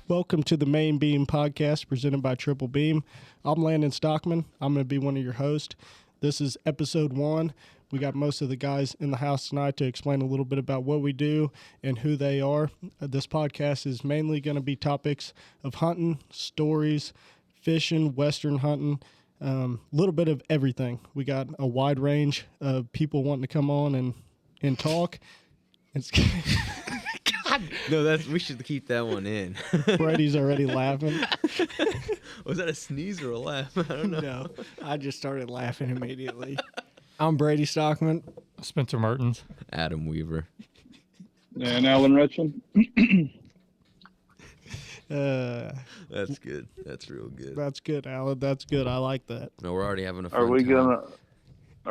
Welcome to the Main Beam podcast presented by Triple Beam. I'm Landon Stockman. I'm going to be one of your hosts. This is episode 1. We got most of the guys in the house tonight to explain a little bit about what we do and who they are. This podcast is mainly going to be topics of hunting, stories, fishing, western hunting, a little bit of everything. We got a wide range of people wanting to come on and talk. It's No, we should keep that one in. Brady's already laughing. Was that a sneeze or a laugh? I don't know. No, I just started laughing immediately. I'm Brady Stockman. Spencer Mertens. Adam Weaver. And Alan Rutchin. That's good. That's real good. That's good, Alan. That's good. I like that. No, we're already having a fun Are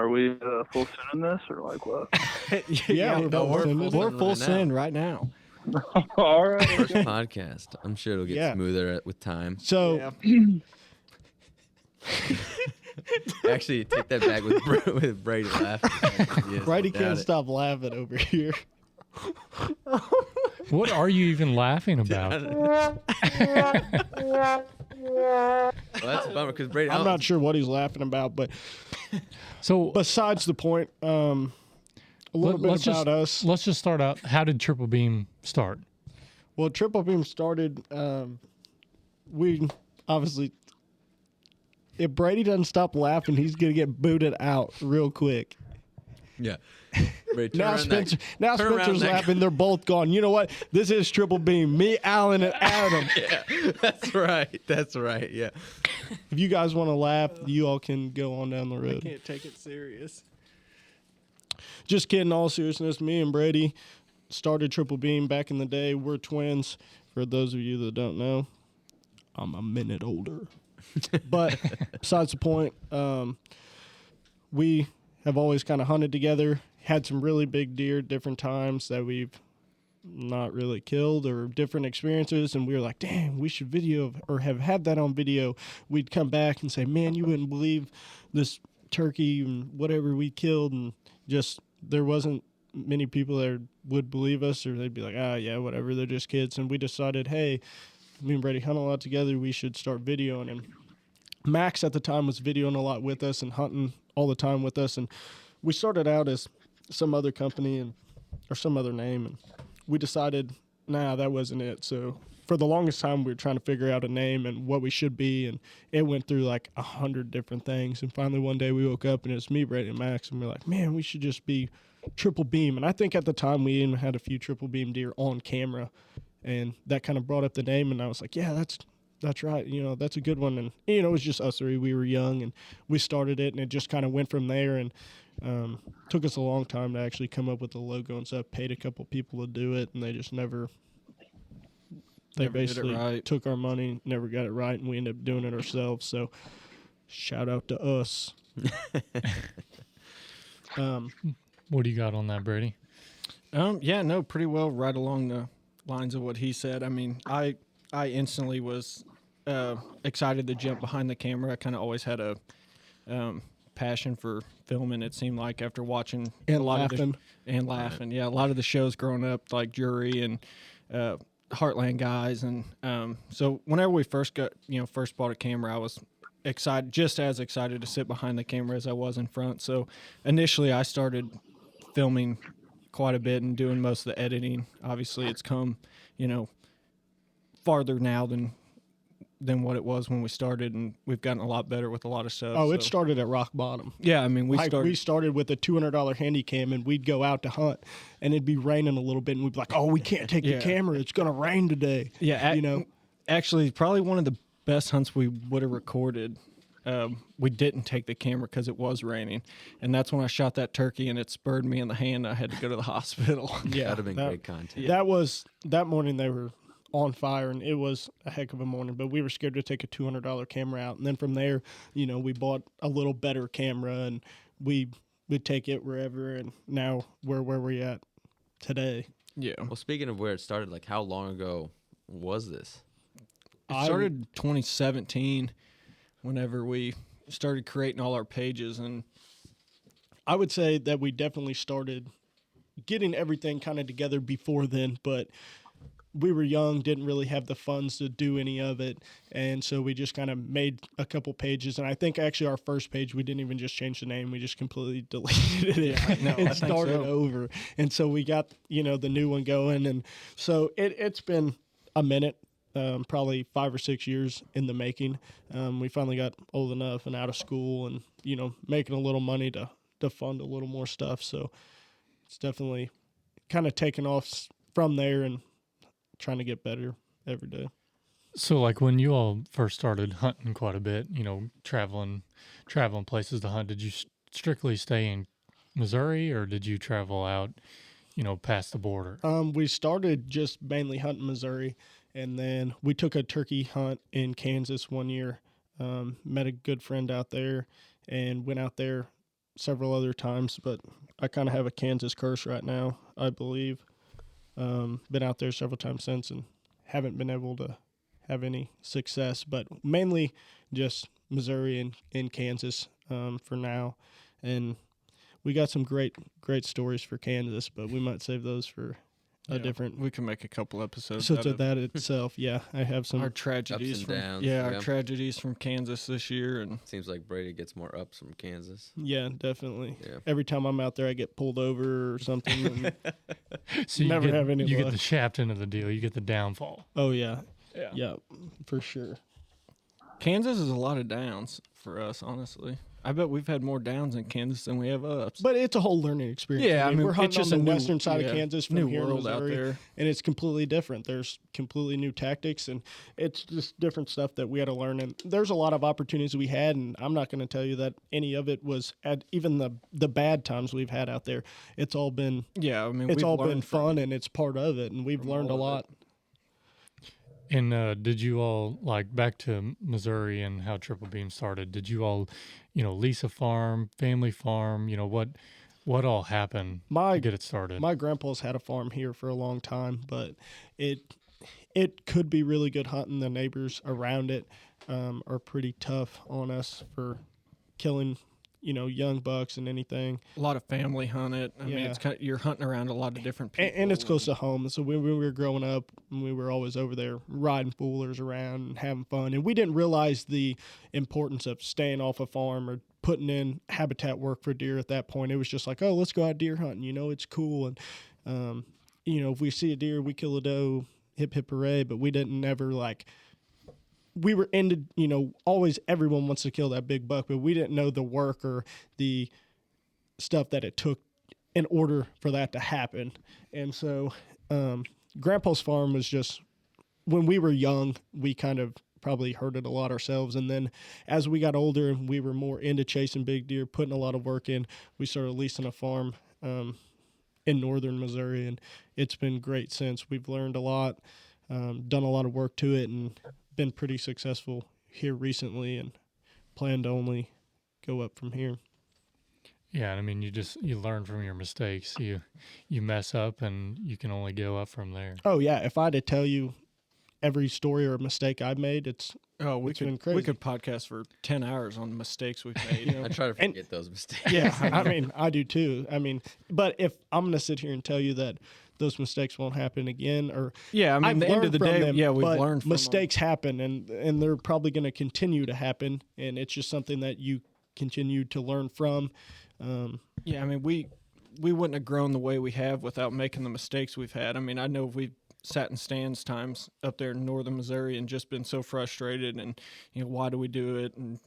we time. full sending this or like what? Yeah, we're full send right now. All right. First podcast. I'm sure it'll get Yeah. smoother with time. So, Actually, take that back with Brady laughing. Yes, Brady doubt can't it. stop laughing over here. What are you even laughing about? Well, that's a bummer because Brady. I'm not sure what he's laughing about, but So besides the point, a little bit about us. Let's just start out. How did Triple Beam start? Well, Triple Beam started, we obviously, if Brady doesn't stop laughing, he's going to get booted out real quick. Yeah. Brady, Now turn around Spencer's that- laughing. They're both gone. You know what? This is Triple Beam. Me, Alan, and Adam. Yeah, that's right. That's right. Yeah. If you guys want to laugh, you all can go on down the I road. can't take it serious. Just kidding, all seriousness. Me and Brady started Triple Beam back in the day. We're twins. For those of you that don't know, I'm a minute older. But besides the point, we have always kind of hunted together, had some really big deer at different times that we've not really killed or different experiences, and we were like, dang, we should video or have had that on video. We'd come back and say, man, you wouldn't believe this turkey and whatever we killed, and just there wasn't many people that would believe us, or they'd be like, yeah, whatever, they're just kids. And we decided, hey, me and Brady hunt a lot together, we should start videoing. And Max at the time was videoing a lot with us and hunting all the time with us, and we started out as some other company or some other name, and we decided, nah, that wasn't it. So for the longest time, we were trying to figure out a name and what we should be, and it went through like 100 different things. And finally one day we woke up and it's me, Brady, and Max, and we're like, man, we should just be Triple Beam. And I think at the time we even had a few Triple Beam deer on camera, and that kind of brought up the name, and I was like, yeah, that's right. You know, that's a good one. And, you know, it was just us three. We were young, and we started it, and it just kind of went from there. And took us a long time to actually come up with the logo and stuff. Paid a couple people to do it, and they just never Never did it basically right. took our money, never got it right, and we ended up doing it ourselves. So shout out to us. What do you got on that, Brady? Yeah, no, pretty well right along the lines of what he said. I mean, I instantly was excited to jump behind the camera. I kind of always had a passion for filming, it seemed like, after watching And a lot laughing. of laughing. Yeah, a lot of the shows growing up, like Jury and Heartland Guys, and so whenever we first bought a camera, I was excited, just as excited to sit behind the camera as I was in front. So initially, I started filming quite a bit and doing most of the editing. Obviously, it's come, farther now than what it was when we started, and we've gotten a lot better with a lot of stuff. Oh, it so- started at rock bottom. Yeah, I mean, we We started. started with a $200 handy cam, and we'd go out to hunt, and it'd be raining a little bit, and we'd be like, oh, we can't take the Yeah. camera. It's going to rain today. Yeah, actually, probably one of the best hunts we would have recorded. We didn't take the camera because it was raining, and that's when I shot that turkey, and it spurred me in the hand. I had to go to the hospital. Yeah. That'd have been that- great content. That morning they were on fire, and it was a heck of a morning, but we were scared to take a $200 camera out. And then from there, we bought a little better camera, and we would take it wherever, and now we're where we're at today. Yeah, Well, speaking of where it started, like how long ago was this? it started 2017, whenever we started creating all our pages, and I would say that we definitely started getting everything kind of together before then, but we were young, didn't really have the funds to do any of it, and so we just kind of made a couple pages. And I think actually our first page, we didn't even just change the name; we just completely deleted it no, I and think started so. over. And so we got the new one going, and so it's been a minute. Probably 5 or 6 years in the making. We finally got old enough and out of school, and making a little money to fund a little more stuff. So it's definitely kind of taken off from there and trying to get better every day. So, like when you all first started hunting quite a bit, traveling places to hunt, did you strictly stay in Missouri, or did you travel out, past the border? We started just mainly hunting Missouri, and then we took a turkey hunt in Kansas one year. Met a good friend out there, and went out there several other times. But I kind of have a Kansas curse right now, I believe. Been out there several times since, and haven't been able to have any success. But mainly just Missouri and Kansas for now, and we got some great stories for Kansas, but we might save those for a different. We can make a couple episodes So out to of that itself, yeah, I have some. our tragedies Ups and from downs, our yeah. tragedies from Kansas this year, and Seems like Brady gets more ups from Kansas. Yeah, definitely. Yeah. Every time I'm out there, I get pulled over or something. And, So you Never get, have any you get luck. the shaft end of the deal. You get the downfall. oh yeah, yeah, for sure. Kansas is a lot of downs for us, honestly. I bet we've had more downs in Kansas than we have ups. But it's a whole learning experience. Yeah, I mean, we're it's hunting just on a the new- western side yeah, of Kansas from new here in world out Missouri, there. and it's completely different. There's completely new tactics, and it's just different stuff that we had to learn. And there's a lot of opportunities we had, and I'm not going to tell you that any of it was at even the bad times we've had out there. It's all been Yeah, I mean, it's we've all been learned from- fun, and it's part of it, and we've from learned a all of lot. And did you all, like, back to Missouri and how Triple Beam started, did you all, lease a farm, family farm? What all happened to get it started? My grandpa's had a farm here for a long time, but it could be really good hunting. The neighbors around it are pretty tough on us for killing, young bucks and anything. a lot of family hunt it. I mean, Yeah. it's you're hunting around a lot of different people. And it's close to home. So when we were growing up, we were always over there riding foolers around and having fun. And we didn't realize the importance of staying off a farm or putting in habitat work for deer at that point. It was just like, oh, let's go out deer hunting. It's cool. And, if we see a deer, we kill a doe, hip, hip, hooray. But we didn't ever we were into, always everyone wants to kill that big buck, but we didn't know the work or the stuff that it took in order for that to happen. And so Grandpa's farm was just, when we were young, we kind of probably heard it a lot ourselves. And then as we got older and we were more into chasing big deer, putting a lot of work in, we started leasing a farm in northern Missouri. And it's been great since. We've learned a lot, done a lot of work to it, and been pretty successful here recently, and plan to only go up from here. Yeah, and I mean, you learn from your mistakes. You mess up, and you can only go up from there. Oh yeah, if I had to tell you every story or mistake I've made, it's Oh, It's been crazy. we could podcast for 10 hours on mistakes we've made. I try to And- forget those mistakes. yeah. I mean, I do too. I mean, but if I'm gonna sit here and tell you that those mistakes won't happen again, or Yeah, I mean, I've the end learned of the from day, them, yeah, we've but learned from 'em. mistakes happen, and they're probably going to continue to happen, and it's just something that you continue to learn from. Yeah, I mean, we wouldn't have grown the way we have without making the mistakes we've had. I mean, I know we've sat in stands times up there in northern Missouri and just been so frustrated, and why do we do it, and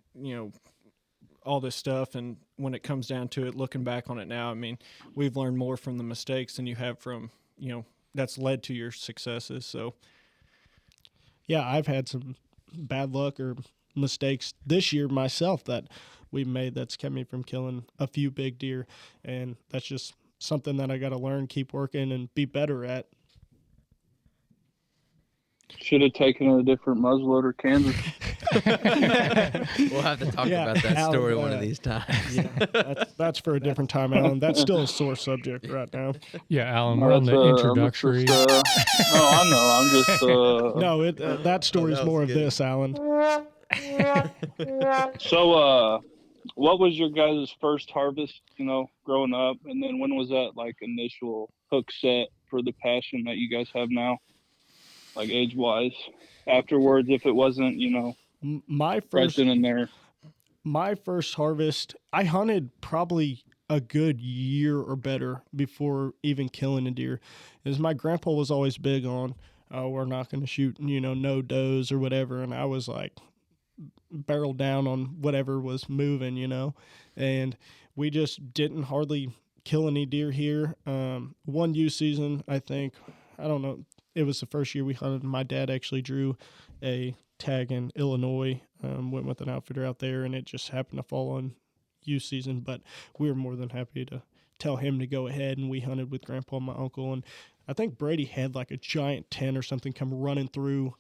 all this stuff. And when it comes down to it, looking back on it now, I mean, we've learned more from the mistakes than you have from that's led to your successes. So Yeah, I've had some bad luck or mistakes this year myself that we've made that's kept me from killing a few big deer, and that's just something that I got to learn, keep working, and be better at. Should have taken a different muzzleloader, Kansas. We'll have to talk Yeah, about that Alan, story one of these times. That's for a different time, Alan. That's still a sore subject right now. Yeah, Alan, we're on the introductory. No, I know. I'm just. No, that story's that more was of good. this, Alan. So, what was your guys' first harvest? Growing up, and then when was that initial hook set for the passion that you guys have now? like age wise, afterwards, if it wasn't, My right first then and there. my first harvest, I hunted probably a good year or better before even killing a deer. As my grandpa was always big on, oh, we're not going to shoot, no does or whatever. And I was like, barrel down on whatever was moving, and we just didn't hardly kill any deer here. One youth season, I think, I don't know, it was the first year we hunted. My dad actually drew a tag in Illinois, went with an outfitter out there, and it just happened to fall on youth season, but we were more than happy to tell him to go ahead, and we hunted with Grandpa and my uncle. And I think Brady had like a giant 10 or something come running through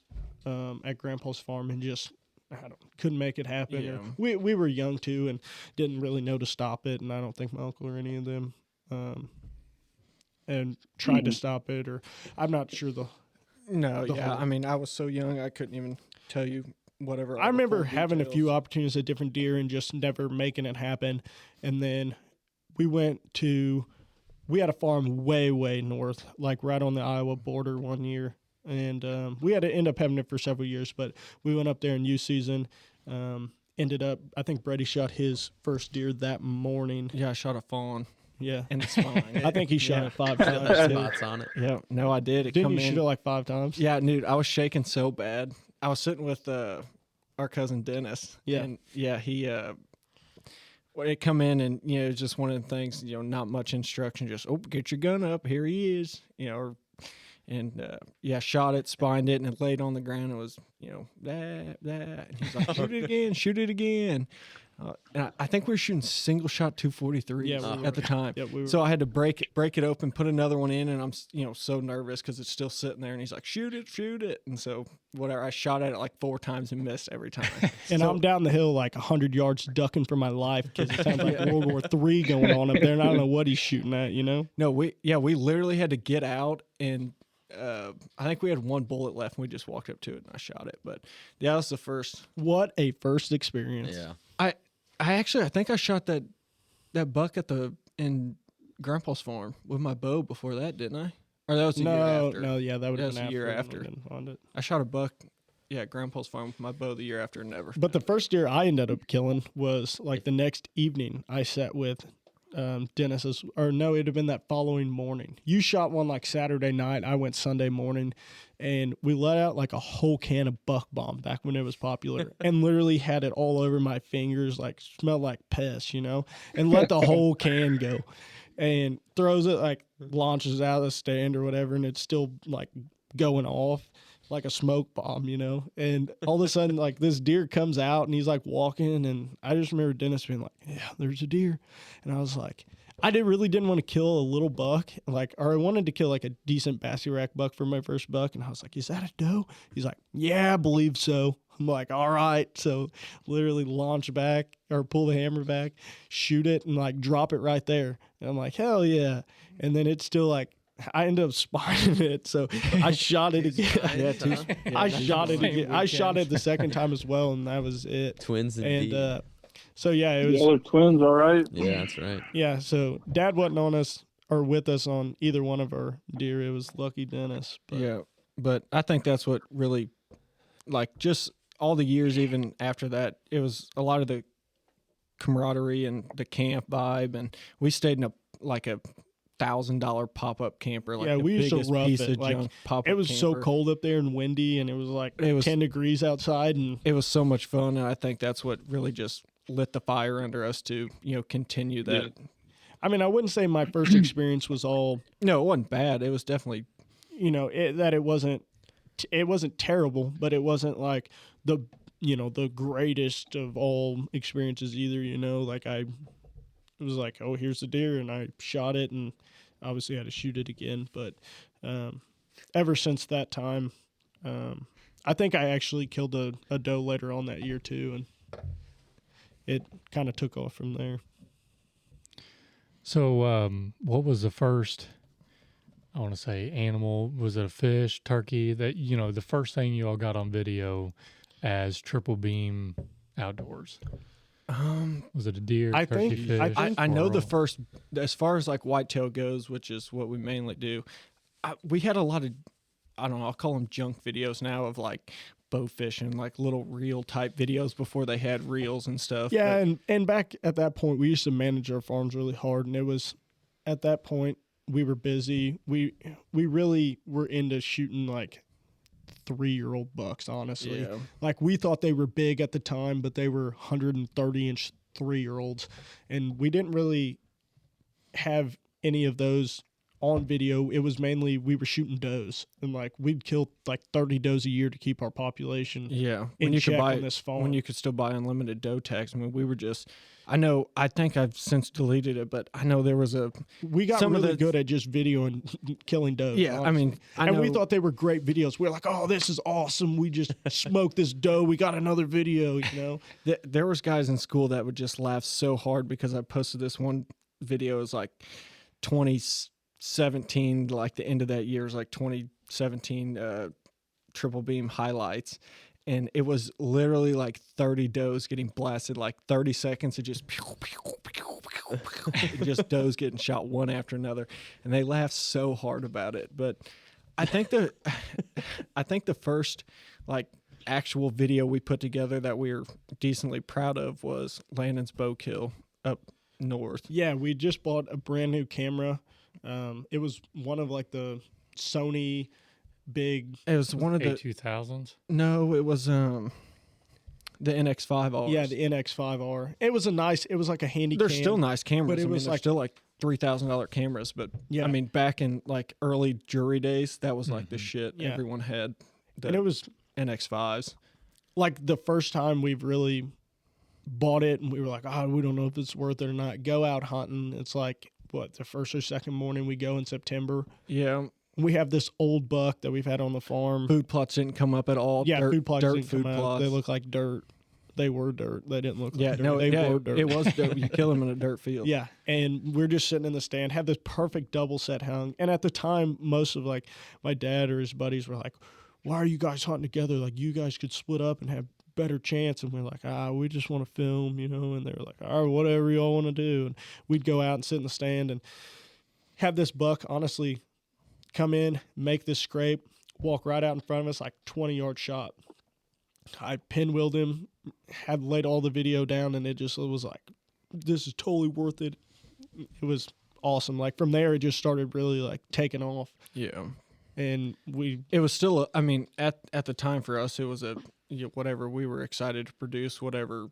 at Grandpa's farm and just couldn't make it happen. Yeah. Or we were young too and didn't really know to stop it, and I don't think my uncle or any of them and tried to stop it, or I'm not sure No, The yeah. whole- I mean, I was so young, I couldn't even tell you whatever. I all the remember full having a few details. opportunities at different deer and just never making it happen. And then we had a farm way, way north, like right on the Iowa border one year. And we had to end up having it for several years, but we went up there in youth season. Ended up, I think Brady shot his first deer that morning. Yeah, I shot a fawn Yeah. in the spine. I think he shot it 5 Got the times. too. spots on it. Yeah, no, I did. It Didn't come you in. shoot it like 5 times? Yeah, dude, I was shaking so bad. I was sitting with our cousin Dennis. Yeah. And yeah, he well, it come in and it's just one of the things, not much instruction, just get your gun up, here he is, shot it, spined it, and it laid on the ground. It was, that. And he's like, shoot it again. And I think we were shooting single shot 243 Yeah, we were. at the time. Yeah, we were. So I had to break it open, put another one in, and I'm so nervous because it's still sitting there. And he's like, shoot it. And so whatever, I shot at it like 4 times and missed every time. And I'm down the hill like 100 yards ducking for my life because it sounds like World War III going on up there, and I don't know what he's shooting at, No, we literally had to get out, and I think we had one bullet left, and we just walked up to it and I shot it. But yeah, that was the first. What a first experience. Yeah. I think I shot that buck in Grandpa's farm with my bow before that, didn't I? Or that was the year after. No, yeah, that would have That's been the year after. after. On it. I shot a buck, at Grandpa's farm with my bow the year after, and never. But the first deer I ended up killing was like the next evening. I sat with Dennis's, or no, it'd have been that following morning. You shot one like Saturday night. I went Sunday morning, and we let out like a whole can of Buck Bomb back when it was popular, and literally had it all over my fingers, like smelled like piss, and let the whole can go, and throws it, like launches out of the stand or whatever, and it's still like going off like a smoke bomb, and all of a sudden like this deer comes out and he's like walking, and I just remember Dennis being like, yeah, there's a deer. And I was like, I really didn't want to kill a little buck, or I wanted to kill like a decent Bassy-Rack buck for my first buck. And I was like, is that a doe? He's like, yeah, I believe so. I'm like, all right. So literally launch back or pull the hammer back, shoot it, and like drop it right there. And I'm like, hell yeah. And then it's still like, I ended up spotting it, so I shot it again. I shot it again. I shot it the second time as well, and that was it. Twins indeed. And so yeah, it was. Y'all are twins, all right? Yeah, that's right. Yeah, so Dad wasn't on us or with us on either one of our deer. It was Lucky Dennis. But Yeah, but I think that's what really, like, just all the years even after that, it was a lot of the camaraderie and the camp vibe, and we stayed in a $1,000 pop-up camper. Like Yeah, the we used to biggest rough piece it. of Like, junk pop-up it was so camper. cold up there and windy, and it was like It was- 10 degrees outside, and It was so much fun, and I think that's what really just lit the fire under us to continue that. Yeah. I mean, I wouldn't say my first experience was all No, it wasn't bad. It was definitely it wasn't terrible, but it wasn't like the greatest of all experiences either. It was like, oh, here's the deer, and I shot it, and obviously had to shoot it again. But ever since that time, I think I actually killed a doe later on that year too, and it kind of took off from there. So, what was the first, I want to say, animal? Was it a fish, turkey? That, the first thing you all got on video as Triple Beam Outdoors? Was it a deer, I turkey, think- fish? I know the or- first, as far as like whitetail goes, which is what we mainly do. We had a lot of I don't know, I'll call them junk videos now of like bow fishing, like little reel type videos before they had reels and stuff. Yeah, But and back at that point, we used to manage our farms really hard, and it was at that point we were busy. We really were into shooting like 3-year-old bucks, honestly. yeah. Like we thought they were big at the time, but they were 130-inch 3-year-olds, and we didn't really have any of those on video. It was mainly we were shooting does, and like we'd kill like 30 does a year to keep our population Yeah, in when you could check buy on this farm. when you could still buy unlimited doe tags. I mean, we were just. I think I've since deleted it, but I know there was a. We got some of really the- good at just videoing killing does. Yeah, I honestly. mean, I and know. we thought they were great videos. We were like, "Oh, this is awesome! We just smoked this doe. We got another video." You know? There was guys in school that would just laugh so hard because I posted this one video. It was like 2017, like the end of that year is like 2017 triple beam highlights. And it was literally like 30 does getting blasted, like 30 seconds of just pew, pew, pew, pew, pew, just does getting shot one after another. And they laughed so hard about it. But I think the first like actual video we put together that we were decently proud of was Landon's bow kill up north. Yeah, we just bought a brand new camera. It was one of like the Sony big. It was one of the A2000s. no, it was the NX5R. Yeah, the NX5R. It was like a handy. They're cam. still nice cameras. but it I mean, was they're like- still like $3,000 cameras. But Yeah. I mean, back in like early jury days, that was like the shit Yeah. everyone had. The And it was NX5s. like the first time we've really bought it, and we were like, "Oh, we don't know if it's worth it or not." Go out hunting. It's like what, the first or second morning we go in September. Yeah, We have this old buck that we've had on the farm. food plots didn't come up at all. Yeah, dirt, food plots dirt didn't food come out. plots. They look like dirt. They were dirt. They didn't look like yeah, dirt. no, they yeah, were dirt. it was dirt. You kill them in a dirt field. Yeah, and we're just sitting in the stand, had this perfect double set hung. And at the time, most of like my dad or his buddies were like, "Why are you guys hunting together? Like you guys could split up and have better chance." And we're like, we just want to film, you know. And they were like, all right, whatever y'all want to do. And we'd go out and sit in the stand and have this buck honestly come in, make this scrape, walk right out in front of us, like 20-yard shot. I pinwheeled him, had laid all the video down, and it was like, this is totally worth it. It was awesome. Like from there, it just started really like taking off, Yeah. and we It was still, I mean, at the time for us, it was whatever we were excited to produce, whatever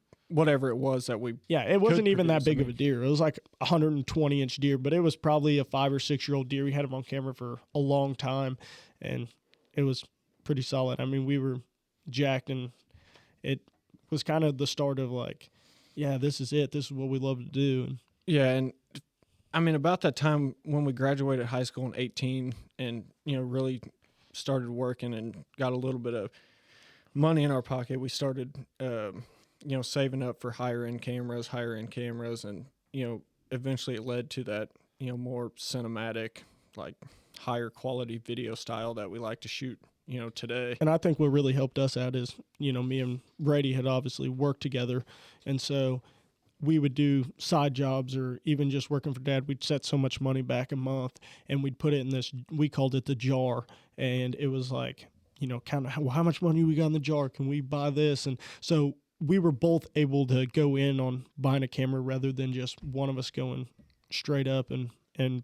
it was that we. it wasn't even that produce, big I of a deer. It was like a 120-inch deer, but it was probably a 5 or 6-year-old deer. We had him on camera for a long time, and it was pretty solid. I mean, we were jacked, and it was kind of the start of like, yeah, this is it. This is what we love to do. And Yeah, and I mean, about that time when we graduated high school in 18 and, really started working and got a little bit of money in our pocket, we started, saving up for higher end cameras. And, eventually it led to that, more cinematic, like higher quality video style that we like to shoot, today. And I think what really helped us out is, me and Brady had obviously worked together. And so we would do side jobs or even just working for Dad. We'd set so much money back a month and we'd put it in this, we called it the jar. And it was like, kind of how much money we got in the jar? Can we buy this? And so we were both able to go in on buying a camera rather than just one of us going straight up and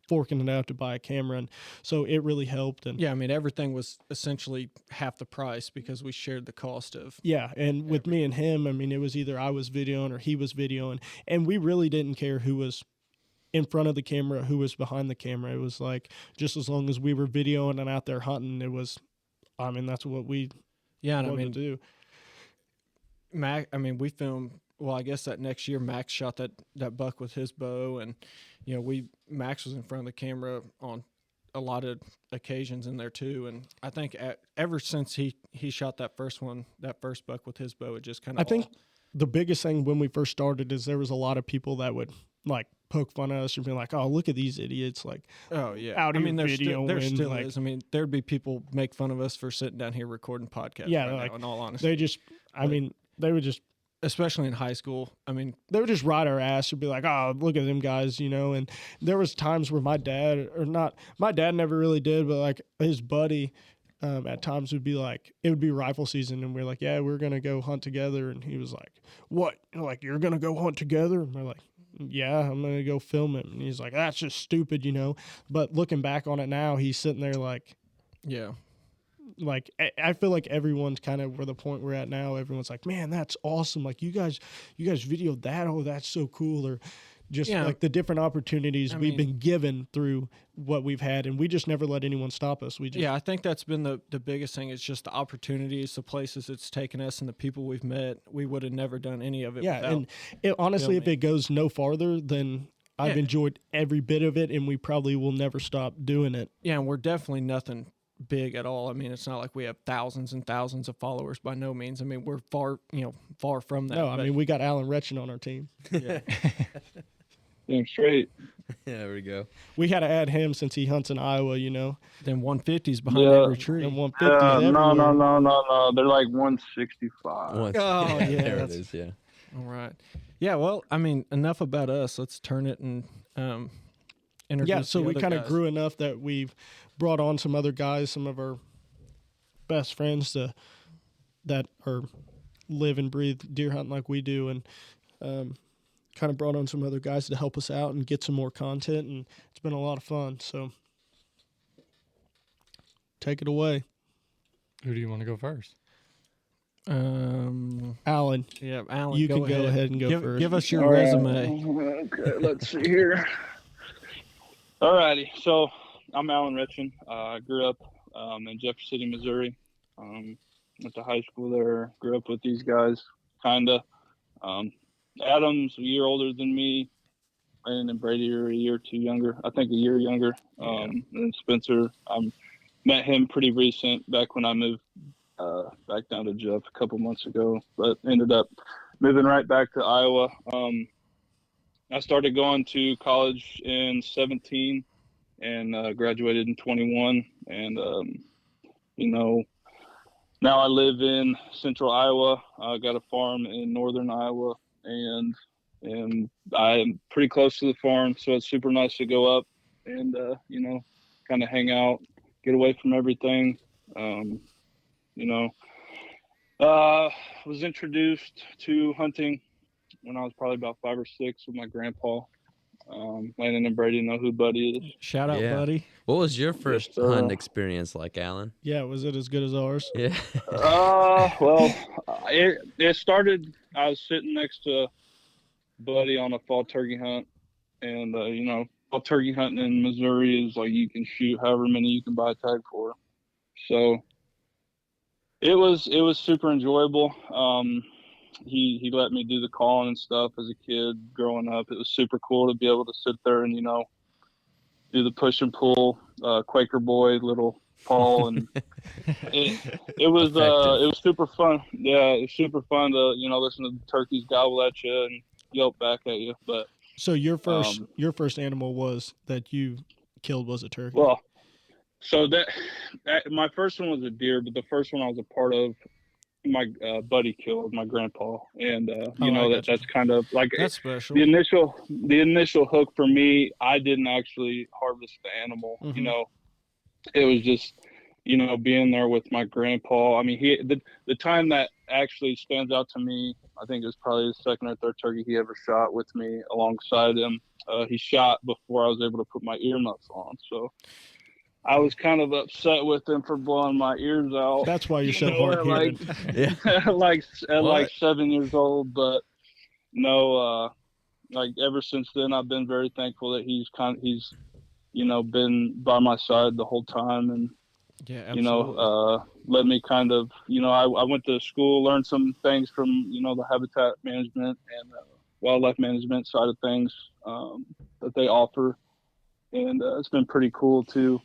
forking it out to buy a camera. And so it really helped. And Yeah, I mean, everything was essentially half the price because we shared the cost of. yeah, and with me and him, I mean, it was either I was videoing or he was videoing, and we really didn't care who was in front of the camera, who was behind the camera. It was like, just as long as we were videoing and out there hunting, it was, I mean, that's what we Yeah, and I wanted mean, to do. we filmed. Well, I guess that next year Max shot that buck with his bow, and Max was in front of the camera on a lot of occasions in there too. And I think ever since he shot that first buck with his bow, it just kind of. I think the biggest thing when we first started is there was a lot of people that would like poke fun at us and be like, "Oh, look at these idiots!" Like, Oh yeah, out I here mean, there videoing, still like- is. I mean, there'd be people make fun of us for sitting down here recording podcasts. Yeah, right like, now, in all honesty. they just, I mean, they would just especially in high school. I mean, they would just ride our ass and be like, "Oh, look at them guys," you know. And there was times where my dad never really did, but like his buddy, at times would be like, it would be rifle season, and we're like, "Yeah, we're gonna go hunt together," and he was like, "What? Like you're gonna go hunt together?" And we're like, "Yeah, I'm gonna go film it." And he's like, "That's just stupid," you know. But looking back on it now, he's sitting there yeah. like I feel like everyone's kind of where the point we're at now. Everyone's like, "Man, that's awesome! Like you guys videoed that. Oh, that's so cool!" Or just like the different opportunities we've been given through what we've had, and we just never let anyone stop us. We just I think that's been the biggest thing. It's just the opportunities, the places it's taken us, and the people we've met. We would have never done any of it. Yeah, without and honestly, if filming. it goes no farther, then I've enjoyed every bit of it, and we probably will never stop doing it. Yeah, and we're definitely nothing big at all. I mean, it's not like we have thousands and thousands of followers by no means. I mean, we're far from that. No, I mean we got Alan Retchen on our team. Damn straight. Yeah, there we go. We had to add him since he hunts in Iowa, you know. then 150s behind Yeah. every tree. And 150s No. everywhere. They're like 165. Once, Oh, yeah, there it that's- is. Yeah. All right. Yeah, well, I mean, enough about us. Let's turn it and introduce Yeah, so the we other kind of guys. grew enough that we've brought on some other guys, some of our best friends that are live and breathe deer hunting like we do, and kind of brought on some other guys to help us out and get some more content, and it's been a lot of fun. So take it away, Who do you want to go first? Alan. Yeah, Alan, You can go ahead and go first. Give us your All right. resume. Okay, let's see here. Alrighty, so I'm Alan Retchen. I grew up in Jefferson City, Missouri. Went to high school there. Grew up with these guys, kinda. Adam's a year older than me, and Brady are a year or two younger. I think a year younger. And Spencer, I met him pretty recent, back when I moved back down to Jeff a couple months ago, but ended up moving right back to Iowa. I started going to college in 17 and graduated in 21. And, now I live in central Iowa. I got a farm in northern Iowa, and I'm pretty close to the farm, so it's super nice to go up and, kind of hang out, get away from everything. Was introduced to hunting when I was probably about 5 or 6 with my grandpa. Landon and Brady know who Buddy is. Shout out, Yeah. buddy. What was your first Just, hunt experience like, Alan? Yeah, was it as good as ours? Yeah. It started, I was sitting next to Buddy on a fall turkey hunt, and fall turkey hunting in Missouri is like you can shoot however many you can buy a tag for. So it was super enjoyable. He let me do the calling and stuff as a kid growing up. It was super cool to be able to sit there and do the push and pull, Quaker boy, little Paul, and it was super fun. Yeah, it was super fun to listen to the turkeys gobble at you and yelp back at you. But So your first animal was that you killed was a turkey. well, so that my first one was a deer, but the first one I was a part of, my buddy killed my grandpa, and that's kind of like That's special. the initial hook for me. I didn't actually harvest the animal. Mhm. It was just being there with my grandpa. I mean, the time that actually stands out to me, I think it was probably the second or third turkey he ever shot with me alongside him. He shot before I was able to put my earmuffs on, so I was kind of upset with him for blowing my ears out. That's why you're so at hard-headed. Yeah. like 7 years old. But no, ever since then, I've been very thankful that he's been by my side the whole time, and Yeah, absolutely. let me kind of, I went to school, learned some things from the habitat management and wildlife management side of things that they offer, and it's been pretty cool to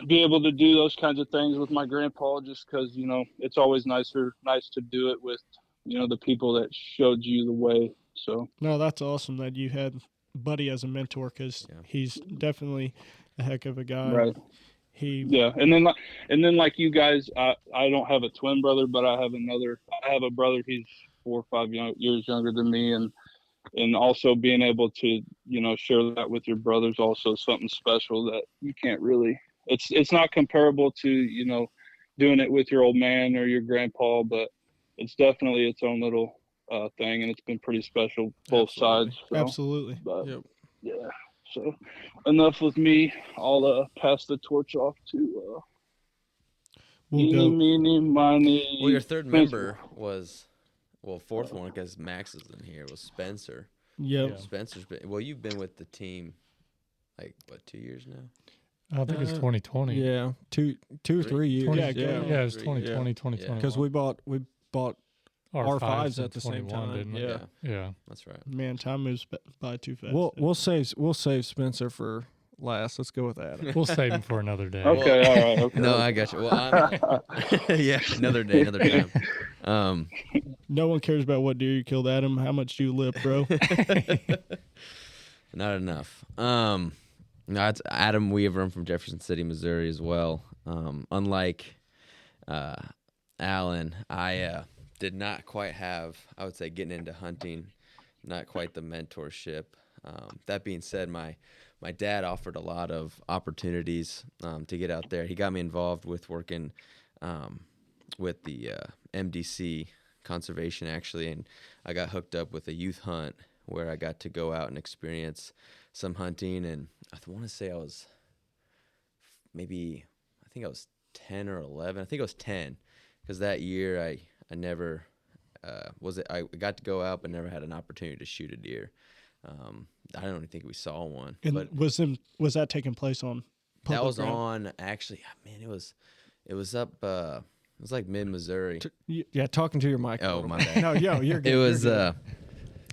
be able to do those kinds of things with my grandpa, just because it's always nice to do it with the people that showed you the way. So No, that's awesome that you had Buddy as a mentor, because he's definitely a heck of a guy. right. He And then like you guys, I don't have a twin brother, but I have a brother. He's 4 or 5 years younger than me, and also being able to, share that with your brothers also something special that you can't really. It's not comparable to doing it with your old man or your grandpa, but it's definitely its own little thing, and it's been pretty special both sides. So, Absolutely. but Yep. yeah. So enough with me. I'll pass the torch off to We'll eeny, go. meeny, miny. Well, your third Spencer. member was, fourth one because Max is in here, was Spencer. Yep. Yeah. Spencer's been, you've been with the team, like, 2 years now? I think it's 2020. Yeah, two or 3 years. 20, Yeah, yeah, yeah, it's Three, 2020, yeah. 2021. because we bought R5s in at the same 21, time. didn't it? Yeah. Yeah. That's right. Man, time moves by too fast. We'll save Spencer for last. Let's go with that. We'll save him for another day. Okay, all right. Okay. No, I got you. Well, yeah, another day, another time. No one cares about what deer you killed, Adam. How much do you lip, bro? Not enough. No, it's Adam Weaver. I'm from Jefferson City, Missouri, as well. Unlike Alan, I did not quite have, I would say, getting into hunting, not quite the mentorship. That being said, my dad offered a lot of opportunities to get out there. He got me involved with working with the MDC conservation, actually, and I got hooked up with a youth hunt where I got to go out and experience some hunting. And I want to say I was I think I was 10 or 11. I think I was 10 because that year I never I got to go out but never had an opportunity to shoot a deer. I don't even think we saw one. And But was that taking place on public that was ground? on, actually, man, it was up, it was like mid-Missouri. Yeah, talking to your mic. Oh, my bad. No, you're good. It was you're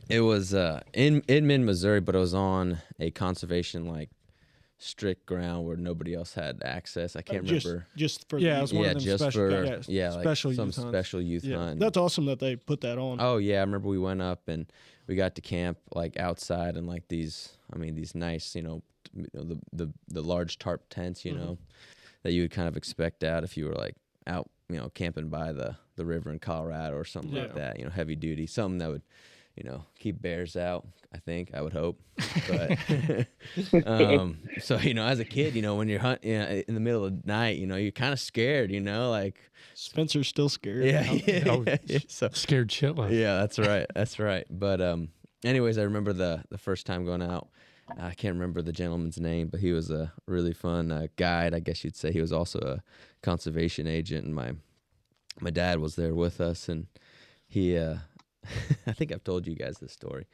good. in mid-Missouri, but it was on a conservation, like, strict ground where nobody else had access. I can't remember. Just for Yeah, it was one Yeah, of them just special, for like some youth hunts. special youth Yeah. hunt. That's awesome that they put that on. Oh yeah, I remember we went up and we got to camp like outside in like these nice, the large tarp tents, that you would kind of expect out if you were like out, camping by the river in Colorado or something like that, heavy duty, something that would, keep bears out, I would hope. But so, as a kid, when you're hunting in the middle of the night, you're kind of scared, like Spencer's still scared. yeah. So Scared shitless. yeah, that's right. But anyways, I remember the first time going out. I can't remember the gentleman's name, but he was a really fun guide, I guess you'd say. He was also a conservation agent, and my dad was there with us, and he I think I've told you guys this story,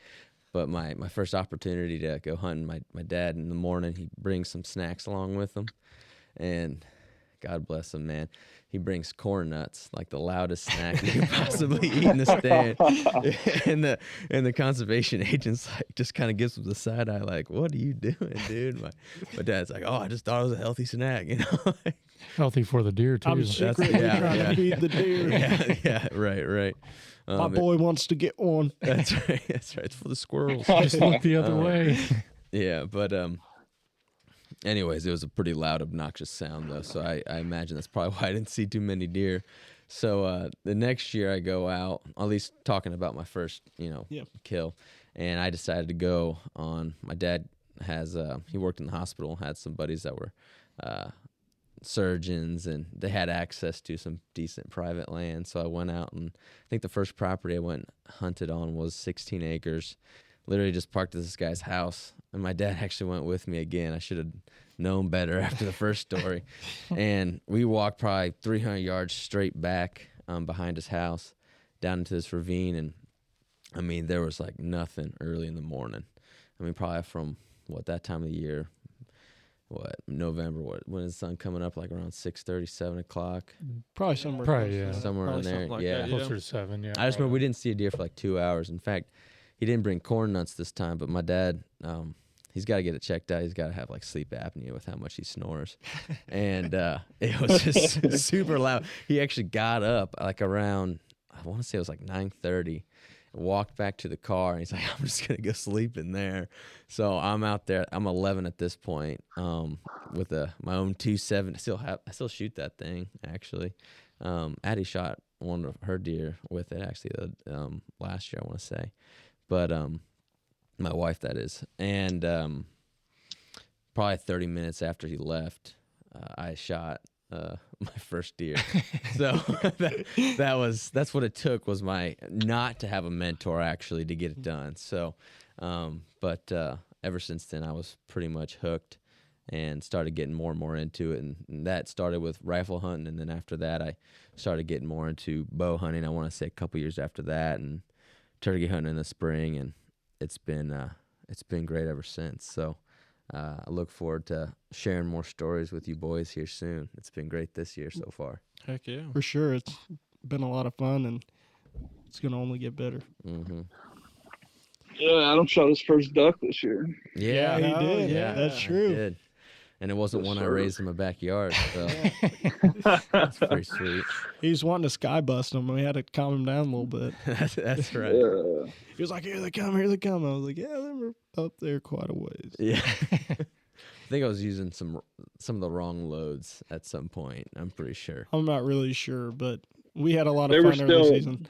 but my first opportunity to go hunting, my dad in the morning, he brings some snacks along with him, and God bless him, man. He brings corn nuts, like the loudest snack you could possibly eat in the stand. And the conservation agent's like, just kind of gives him the side eye, like, "What are you doing, dude?" My dad's like, "Oh, I just thought it was a healthy snack, Healthy for the deer, too. I'm secretly trying to feed the deer. yeah, right. My boy wants to get one. That's right. It's for the squirrels. Just look the other way. Yeah, but anyways, it was a pretty loud, obnoxious sound, though, so I imagine that's probably why I didn't see too many deer. So the next year I go out, at least talking about my first, kill, and I decided to go on. My dad has, he worked in the hospital, had some buddies that were surgeons, and they had access to some decent private land, so I went out, and I think the first property I went hunted on was 16 acres. Literally just parked at this guy's house, and my dad actually went with me again. I should have known better after the first story. And we walked probably 300 yards straight back behind his house down into this ravine, and there was like nothing early in the morning. Probably from that time of the year, November, when is the sun coming up, like around 6:30, 7 o'clock? Probably somewhere. Probably, close to yeah. that. Somewhere in Probably there. something like Yeah. that, Closer to 7, yeah. I just remember we didn't see a deer for like 2 hours. In fact, he didn't bring corn nuts this time, but my dad, he's got to get it checked out. He's got to have like sleep apnea with how much he snores. And it was just super loud. He actually got up like around, I want to say it was like 9:30, and walked back to the car. And he's like, "I'm just going to go sleep in there." So I'm out there. I'm 11 at this point with my own 270. I still shoot that thing, actually. Addie shot one of her deer with it actually last year, I want to say, but my wife, that is, and probably 30 minutes after he left, I shot my first deer. So that's what it took, was my not to have a mentor actually to get it done. So, but ever since then, I was pretty much hooked and started getting more and more into it. And that started with rifle hunting. And then after that, I started getting more into bow hunting. I want to say a couple years after that, and turkey hunting in the spring. And it's been great ever since. So I look forward to sharing more stories with you boys here soon. It's been great this year so far. Heck yeah. For sure. It's been a lot of fun, and it's going to only get better. Mm-hmm. Yeah, Adam shot his first duck this year. Yeah, he did. yeah. That's I true. did. And it wasn't Yes, one I sir. raised in my backyard, so that's pretty sweet. He was wanting to sky bust him. We had to calm him down a little bit. That's right. Yeah. He was like, here they come, here they come. I was like, yeah, they were up there quite a ways. Yeah. I think I was using some of the wrong loads at some point. I'm pretty sure. I'm not really sure, but we had a lot They of were fun early still- season.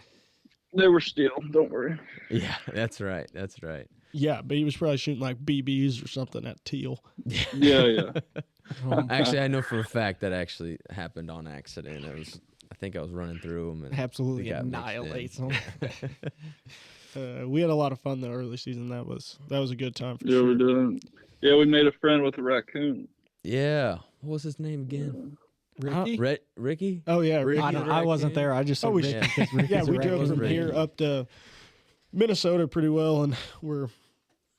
They were still. Don't worry. Yeah, that's right. That's right. Yeah, but he was probably shooting like BBs or something at teal. Yeah. Actually, I know for a fact that actually happened on accident. I think I was running through them and Absolutely we got mixed in. annihilates them. We had a lot of fun the early season. That was a good time for Yeah, sure. we're doing. Yeah, we made a friend with a raccoon. Yeah. What was his name again? Ricky? Ricky? Oh yeah, Ricky. I wasn't there. I just said Oh, we Ricky should- 'cause Ricky's Yeah, a we drove raccoon. from Ricky. here up to Minnesota pretty well, and we're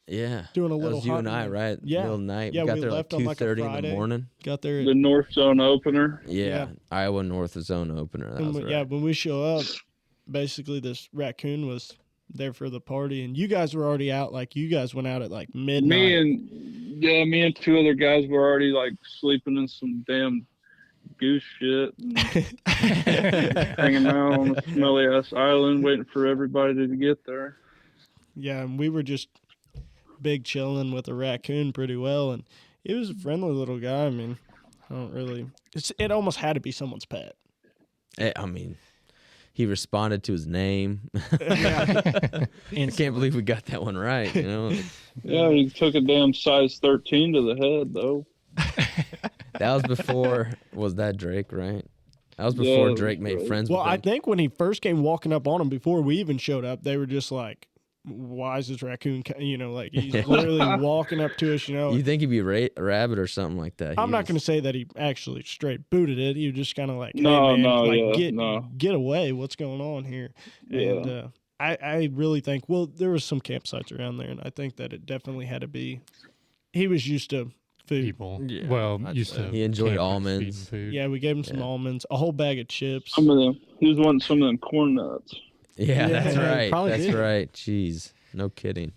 Yeah. doing a That little was you and I, hunting. right? Yeah. Middle of the night. Yeah, we got we there like left on, like, a 2:30 in the Friday. morning. got there. The North Zone opener. Yeah. Yeah. Iowa North Zone opener. That was right. Yeah, when we show up, basically this raccoon was there for the party, and you guys were already out. Like you guys went out at like midnight. Me and two other guys were already like sleeping in some damn goose shit and hanging out on a smelly ass island waiting for everybody to get there. Yeah, and we were just big chilling with a raccoon pretty well, and he was a friendly little guy. I mean, I don't really. It almost had to be someone's pet. I mean, he responded to his name. I can't believe we got that one right. You know, Yeah, he took a damn size 13 to the head though. that was before. Was that Drake? Right? That was before Yeah, Drake made right. friends Well, with I him. think when he first came walking up on him before we even showed up, they were just like, "Why is this raccoon?" Like he's literally walking up to us. You think he'd be a rabbit or something like that? I'm not going to say that he actually straight booted it. He was just kind of like, "Hey No, man, no, like yeah, get away! What's going on here?" And I really think, well, there was some campsites around there, and I think that it definitely had to be. He was used to food. People. Yeah, Well, I'd used say. to. He enjoyed campers almonds. feeding Food. Yeah, we gave him some almonds, a whole bag of chips. Some of them. He was wanting some of them corn nuts. Yeah, that's Yeah, right. probably That's did. right. Jeez, no kidding.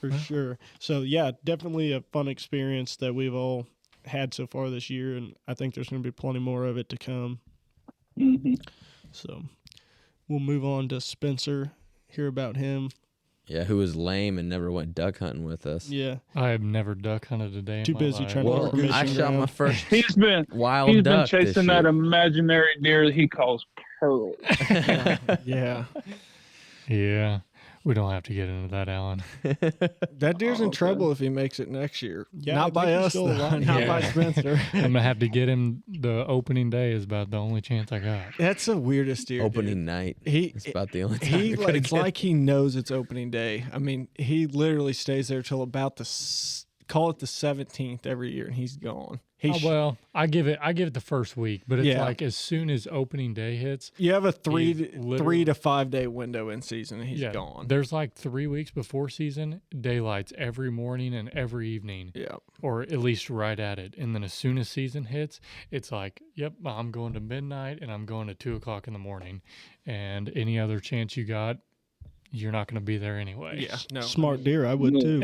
For sure. So yeah, definitely a fun experience that we've all had so far this year, and I think there's going to be plenty more of it to come. Hmm. So we'll move on to Spencer, hear about him. Yeah, who was lame and never went duck hunting with us. Yeah, I have never duck hunted a day. Too in my busy life. trying to Well, work I mission shot my ground. first He's been wild he's been duck this chasing that year. imaginary deer that he calls Pearl. Yeah. Yeah, we don't have to get into that, Alan. That deer's in Okay. trouble if he makes it next year. Yeah, I Not think by he's us, still though. alive. Not Yeah. by Spencer. I'm gonna have to get him. The opening day is about the only chance I got. That's the weirdest deer. Opening dude. night. He It's about the only time he you're like, gonna it's get like he knows it's opening day. I mean, he literally stays there till about call it the 17th every year, and he's gone. He Oh, well, I give it the first week, but it's Yeah. like as soon as opening day hits, you have a He's literally- 3 to 5 day window in season, and he's yeah, gone. there's like 3 weeks before season, daylights every morning and every evening, Yeah. or at least right at it. And then as soon as season hits, it's like, yep, I'm going to midnight and I'm going to 2:00 in the morning, and any other chance you got, you're not going to be there anyway. Yeah. No. smart deer. I would too.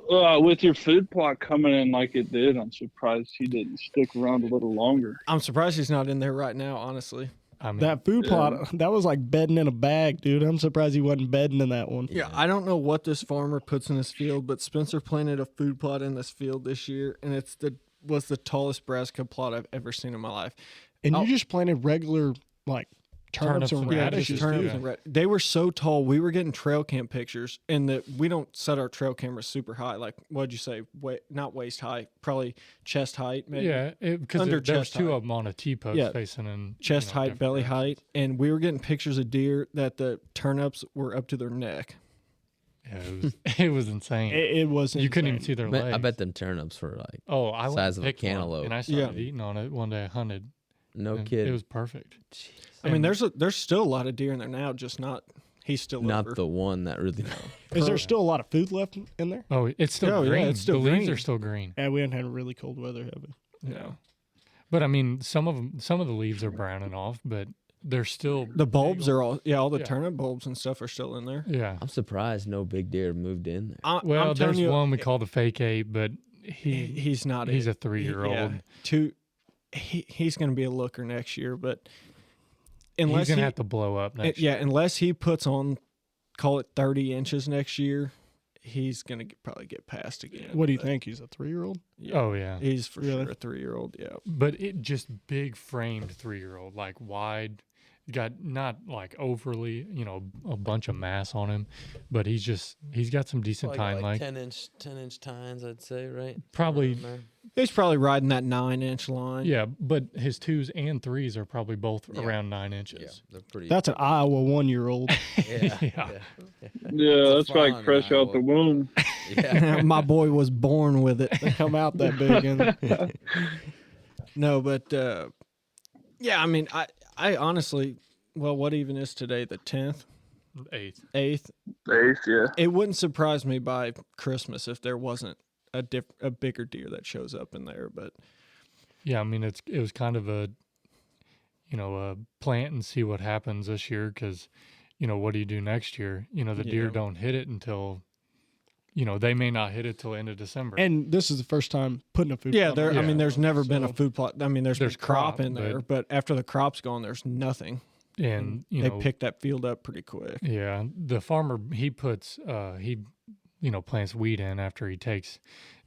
With your food plot coming in like it did, I'm surprised he didn't stick around a little longer. I'm surprised he's not in there right now, honestly. I mean, That food plot, that was like bedding in a bag, dude. I'm surprised he wasn't bedding in that one. Yeah, I don't know what this farmer puts in his field, but Spencer planted a food plot in this field this year, and was the tallest brassica plot I've ever seen in my life. And Oh. you just planted regular, like turnips and and radishes. turnips too. and they were so tall. We were getting trail cam pictures, and we don't set our trail cameras super high. Like, what'd you say? Not waist height, probably chest height, maybe. Yeah, because Under there was chest two height. of them on a T-post Yeah. facing in Chest height, different belly directions. height, and we were getting pictures of deer that the turnips were up to their neck. Yeah, it was insane. It was. You couldn't even insane. see their Man, legs. I bet them turnips were like Oh, I went size and of a picked one, cantaloupe. and I started eating on it one day. I hunted. no and kid. It was perfect. I mean, And- there's still a lot of deer in there now, just not. He's still not over. the one that really. Is there still a lot of food left in there? Oh, it's still Oh, yeah, green. it's still the leaves green. are still green. Yeah, we haven't had really cold weather, have we? No. But I mean, some of the leaves are browning off, but they're still The bulbs are all all the Yeah. turnip bulbs and stuff are still in there. Yeah. I'm surprised no big deer moved in there. Well, I'm telling there's you, one we call the fake ape, but he's not. he's it. a 3-year-old. He's going to be a looker next year, but He's unless gonna he, have to blow up next year. unless he puts on, call it 30 inches next year, he's going to probably get passed again. What do you But, think? He's a 3-year-old? yeah, Oh yeah. he's for Really? sure a 3-year-old. Yeah. But it just big framed 3-year-old, like wide, got not like overly, a bunch of mass on him, but he's got some decent time like 10-inch tines, I'd say, right? probably He's probably riding that 9-inch line. yeah, but his 2s and 3s are probably both Yeah. around 9 Yeah, inches. they're pretty. That's an Iowa 1-year-old. yeah, Yeah. Yeah, that's fun, like fresh out the Iowa. womb. yeah. My boy was born with it. They come out that big. And No, but yeah, I mean, I honestly, well, what even is today? The 10th, 8th. 8th. Ace, yeah. It wouldn't surprise me by Christmas if there wasn't a bigger deer that shows up in there. But Yeah, I mean it was kind of a plant and see what happens this year because what do you do next year? The deer Yeah. don't hit it until they may not hit it till end of December. and this is the first time putting a food. yeah, plot there. on I it. mean, there's never been a So- food plot. I mean, there's There's been crop crop, in there, but after the crop's gone, there's nothing. And They pick that field up pretty quick. Yeah, the farmer he puts plants wheat in after he takes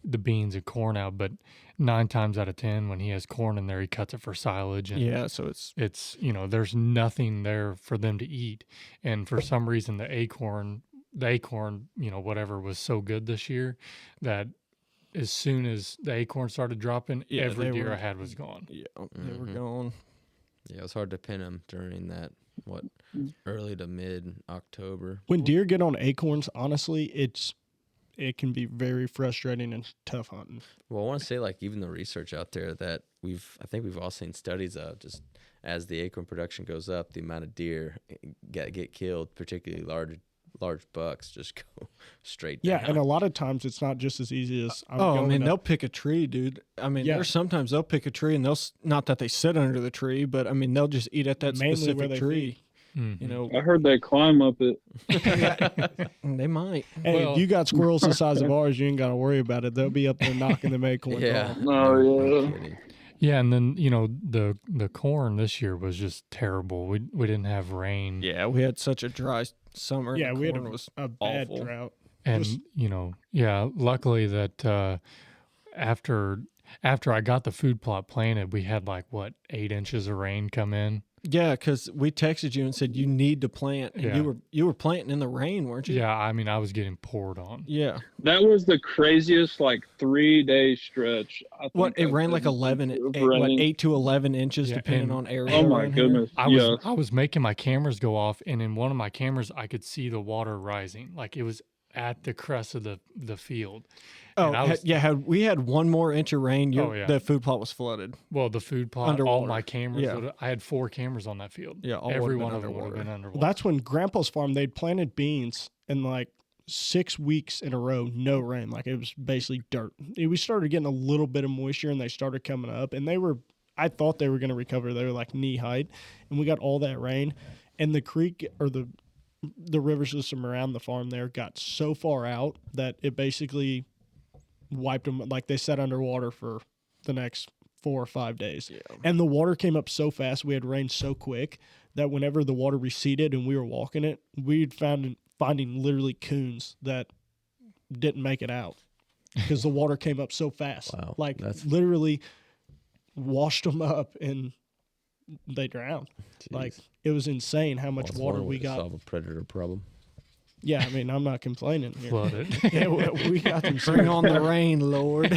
the beans and corn out, but 9 times out of 10 when he has corn in there, he cuts it for silage. And Yeah, so it's it's there's nothing there for them to eat, and for some reason the acorn whatever was so good this year that as soon as the acorn started dropping, Yeah, every they deer were- I had was gone. yeah, they were Mhm. going. Yeah, it was hard to pin them during that early to mid October. When deer get on acorns, honestly, it can be very frustrating and tough hunting. Well, I want to say like even the research out there that I think we've all seen studies of just as the acorn production goes up, the amount of deer get killed, particularly large bucks, just go straight down. Yeah, and a lot of times it's not just as easy as I'm Oh, I going mean, to- they'll pick a tree, dude. I mean, Yeah. there's sometimes they'll pick a tree and not that they sit under the tree, but I mean, they'll just eat at that Mainly where specific they tree. feed. Mhm. You know, I heard they climb up it. they might. Hey, Well- if you got squirrels the size of ours, you ain't got to worry about it. They'll be up there knocking them acorns Yeah. off. Oh, No yeah. kidding. Yeah, and then the corn this year was just terrible. We didn't have rain. Yeah, we had such a dry summer. and Yeah, the we had corn was a bad awful. drought. And Just- luckily that after I got the food plot planted, we had 8 inches of rain come in. Yeah, because we texted you and said you need to plant, and Yeah. you were planting in the rain, weren't you? Yeah, I mean I was getting poured on. Yeah. That was the craziest 3-day stretch. What think it I've ran like been 11, of 8 to 11 inches, Yeah, depending and- on area. Oh my around here. goodness. I was making my cameras go off, and in one of my cameras I could see the water rising, like it was at the crest of the field. Oh, And I was- we had one more inch of rain. Oh, yeah. The food plot was flooded. Well, the food plot, all Underwater. my cameras. Yeah. I had 4 cameras on that field. Yeah, all every would've one been of them would have underwater. been Well, underwater. that's when Grandpa's farm, they'd planted beans in 6 weeks in a row, no rain. It was basically dirt. We started getting a little bit of moisture and they started coming up, and I thought they were going to recover. They were knee height, and we got all that rain, and the creek or the river system around the farm there got so far out that it basically wiped them. They sat underwater for the next 4 or 5 days. Yeah. And the water came up so fast, we had rain so quick that whenever the water receded and we were walking it, we'd finding literally coons that didn't make it out because the water came up so fast. Wow, Like that's- literally washed them up in they drowned. Jeez. Like, it was insane how much Well, it's water one way we to got. solve a predator problem. Yeah, I mean, I'm not complaining here. Flooded. Yeah, we got them. Bring on the rain, Lord.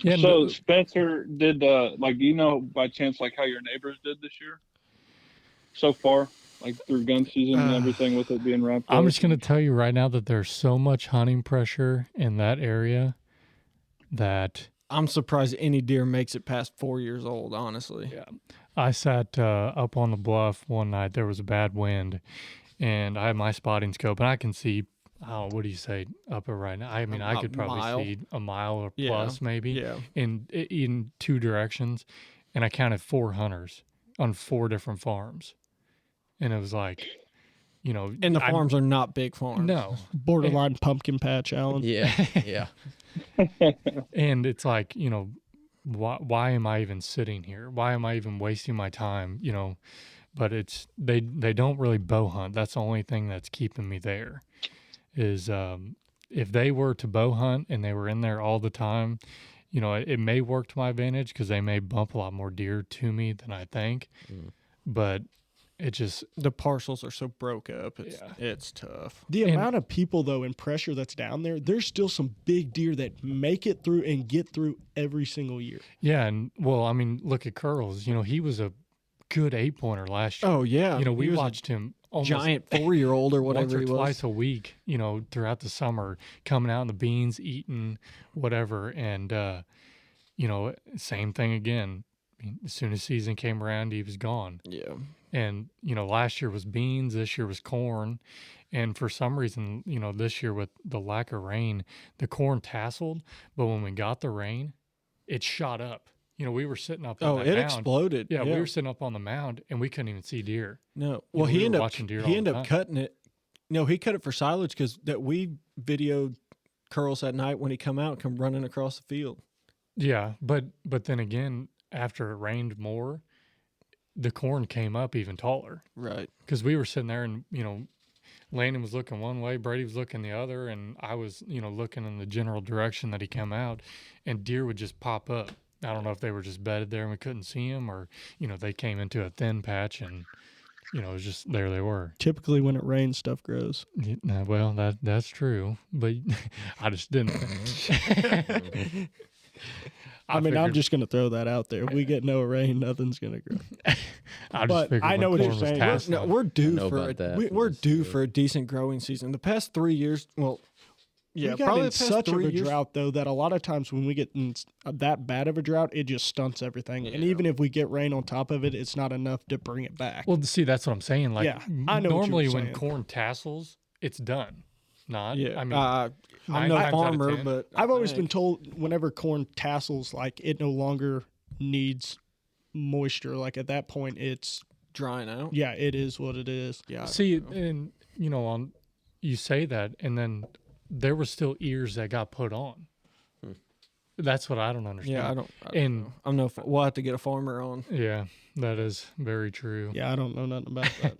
Yeah, So Spencer, did like, do you know by chance like how your neighbors did this year so far, like through gun season and everything with it being wrapped I'm up? just going to tell you right now that there's so much hunting pressure in that area that I'm surprised any deer makes it past 4 years old, honestly. Yeah. I sat up on the bluff one night. There was a bad wind, and I had my spotting scope, and I can see, what do you say, up it right now? I mean, I could probably mile. see a mile or Yeah. plus maybe Yeah. in two directions, and I counted 4 hunters on 4 different farms, and it was like, you know, And the farms are not big farms. No, Borderline pumpkin patch, Alan. Yeah, yeah. and it's like, you know, why am I even sitting here? Why am I even wasting my time? You know, but it's they don't really bow hunt. That's the only thing that's keeping me there. Is if they were to bow hunt and they were in there all the time, you know, it may work to my advantage because they may bump a lot more deer to me than I think. But it just The parcels are so broke up. Yeah. It's tough. The And- amount of people, though, and pressure that's down there, there's still some big deer that make it through and get through every single year. yeah, and well, I mean, look at Curls. You know, he was a good 8-pointer last year. Oh, yeah. You know, He we was a watched him almost giant 4-year-old or once whatever or he twice was. a week, you know, throughout the summer, coming out in the beans, eating whatever. And, you know, same thing again. I mean, as soon as season came around, he was gone. Yeah. And, you know, last year was beans, this year was corn. And for some reason, you know, this year with the lack of rain, the corn tasseled. But when we got the rain, it shot up. You know, we were sitting up on Oh, that it mound. exploded. Yeah, we were sitting up on the mound and we couldn't even see deer. No. You Well, know, we he were ended up watching deer all he the ended time. up cutting it. No, he cut it for silage because that we videoed Curls that night when he come running across the field. Yeah, but then again, after it rained more, the corn came up even taller Right. because we were sitting there and, you know, Landon was looking one way, Brady was looking the other, and I was, you know, looking in the general direction that he came out, and deer would just pop up. I don't know if they were just bedded there and we couldn't see them, or, you know, they came into a thin patch and, you know, it was just there they were. Typically, when it rains, stuff grows. Well, that's true, but I just didn't. I mean, I'm figured- just going to throw that out there. If we get no rain, nothing's going to grow. I just but figured I know when what you're corn was saying. tasseling- No, we're due know for about that from we're this due year. for a decent growing season. The past 3 years, well, yeah, we got probably in the past such of 3 a years. drought, though, that a lot of times when we get in that bad of a drought, it just stunts everything. And Yeah. even if we get rain on top of it, it's not enough to bring it back. Well, see, that's what I'm saying. Like, Yeah, I know what you were normally when saying. corn tassels, it's done. Not. Yeah, I mean, I'm 9 no times out of farmer, 10. but I've always been think- told whenever corn tassels, like it no longer needs moisture. Like at that point, it's drying out. yeah, it is what it is. Yeah, I see, don't know. and you know, you say that, and then there were still ears that got put on. That's what I don't understand. Yeah, I don't And- know. I'm no. We'll have to get a farmer on. Yeah, that is very true. Yeah, I don't know nothing about that.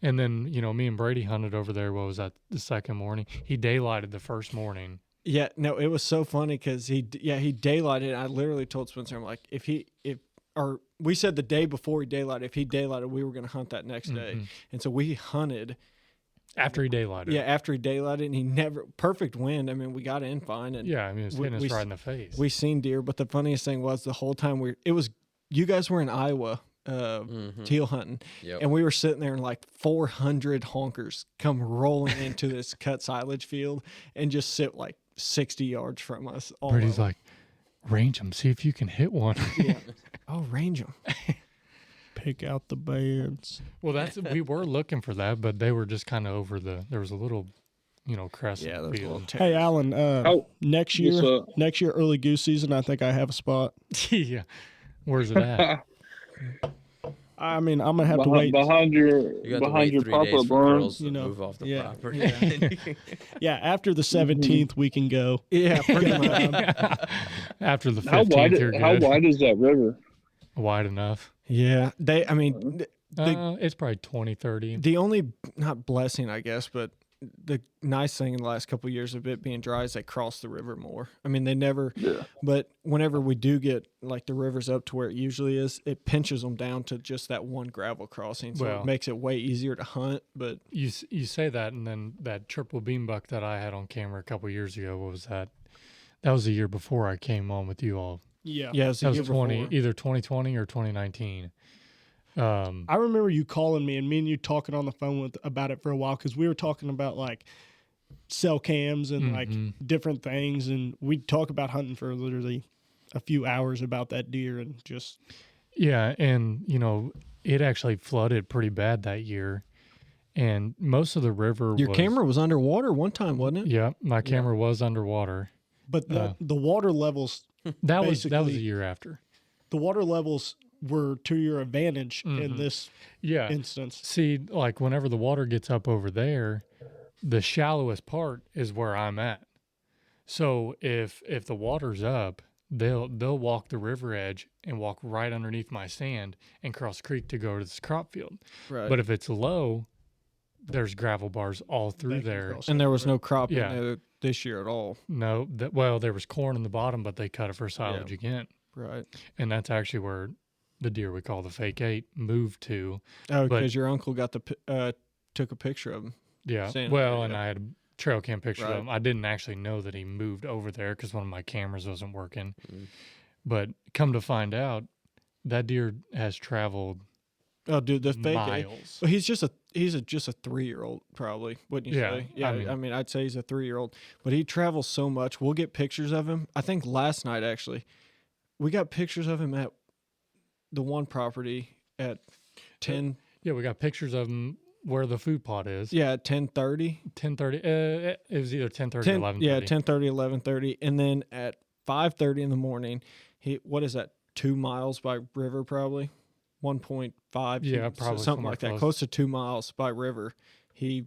And then, you know, me and Brady hunted over there. What was that? The second morning, he daylighted the first morning. Yeah, no, it was so funny because he daylighted. And I literally told Spencer, I'm like, if we said the day before he daylighted, if he daylighted, we were going to hunt that next day. Mhm. And so we hunted. After he daylighted. Yeah, after he daylighted, and he never perfect wind. I mean, we got in fine, and Yeah, I mean, it was we- hitting we us s- right in the face. we seen deer. But the funniest thing was the whole time you guys were in Iowa, teal hunting, Yep. and we were sitting there and like 400 honkers come rolling into this cut silage field and just sit like 60 yards from us. All Brady's of 'em. like, range him, see if you can hit one. yeah. Oh, range them. Pick out the bands. Well, we were looking for that, but they were just kind of over there was a little, you know, crescent Yeah, that's a little field. Hey, Alan. Oh, Next yes, year, early goose season, I think I have a spot. Yeah. Where's it at? I mean, I'm gonna have to wait. behind your You got to behind wait your 3 proper days for burn. girls to You know, move off the yeah. property. Yeah, after the 17th, we can go. Yeah, pretty much. After the How 15th, you're how good. wide is that river? Wide enough. Yeah, I mean, It's probably 20, 30. the only not blessing, I guess, but the nice thing in the last couple of years of it being dry is they cross the river more. I mean, they never, but whenever we do get like the rivers up to where it usually is, it pinches them down to just that one gravel crossing. So Well, it makes it way easier to hunt. But You say that, and then that triple beam buck that I had on camera a couple years ago, what was that? That was the year before I came on with you all. Yeah. yeah, it's the That year was 20, before. either 2020 or 2019. I remember you calling me and me and you talking on the phone about it for a while because we were talking about like cell cams and like different things, and we'd talk about hunting for literally a few hours about that deer and just Yeah, and it actually flooded pretty bad that year, and most of the river. Your was, camera was underwater one time, wasn't it? Yeah, my camera was underwater. but the water levels That was a Basically- year after. the water levels were to your advantage in this Yeah. instance. See, like whenever the water gets up over there, the shallowest part is where I'm at. So if the water's up, they'll walk the river edge and walk right underneath my sand and cross the creek to go to this crop field. Right. But if it's low, there's gravel bars all They through can there. cross and there was no over. crop Yeah. in there this year at all. No, well, there was corn in the bottom, but they cut it for silage again. Right. And that's actually where the deer we call the fake 8 moved to. Oh, But- because your uncle got took a picture of him. Yeah. Sand Well, area. and I had a trail cam picture Right. of him. I didn't actually know that he moved over there because one of my cameras wasn't working. But come to find out, that deer has traveled Oh, dude, the fake. miles. Well, he's just a 3-year-old probably, wouldn't you Yeah, say? Yeah, I mean- I'd say he's a 3-year-old, but he travels so much. We'll get pictures of him. I think last night actually, we got pictures of him at the one property at 10. Yeah, we got pictures of him where the food plot is. Yeah, at 10:30. 10:30. It was either 10:30 or 11:30. Yeah, 10:30, 11:30, and then at 5:30 in the morning, what is that? 2 miles by river, probably 1.5. Yeah, so probably something somewhere like that. close. Close to 2 miles by river. He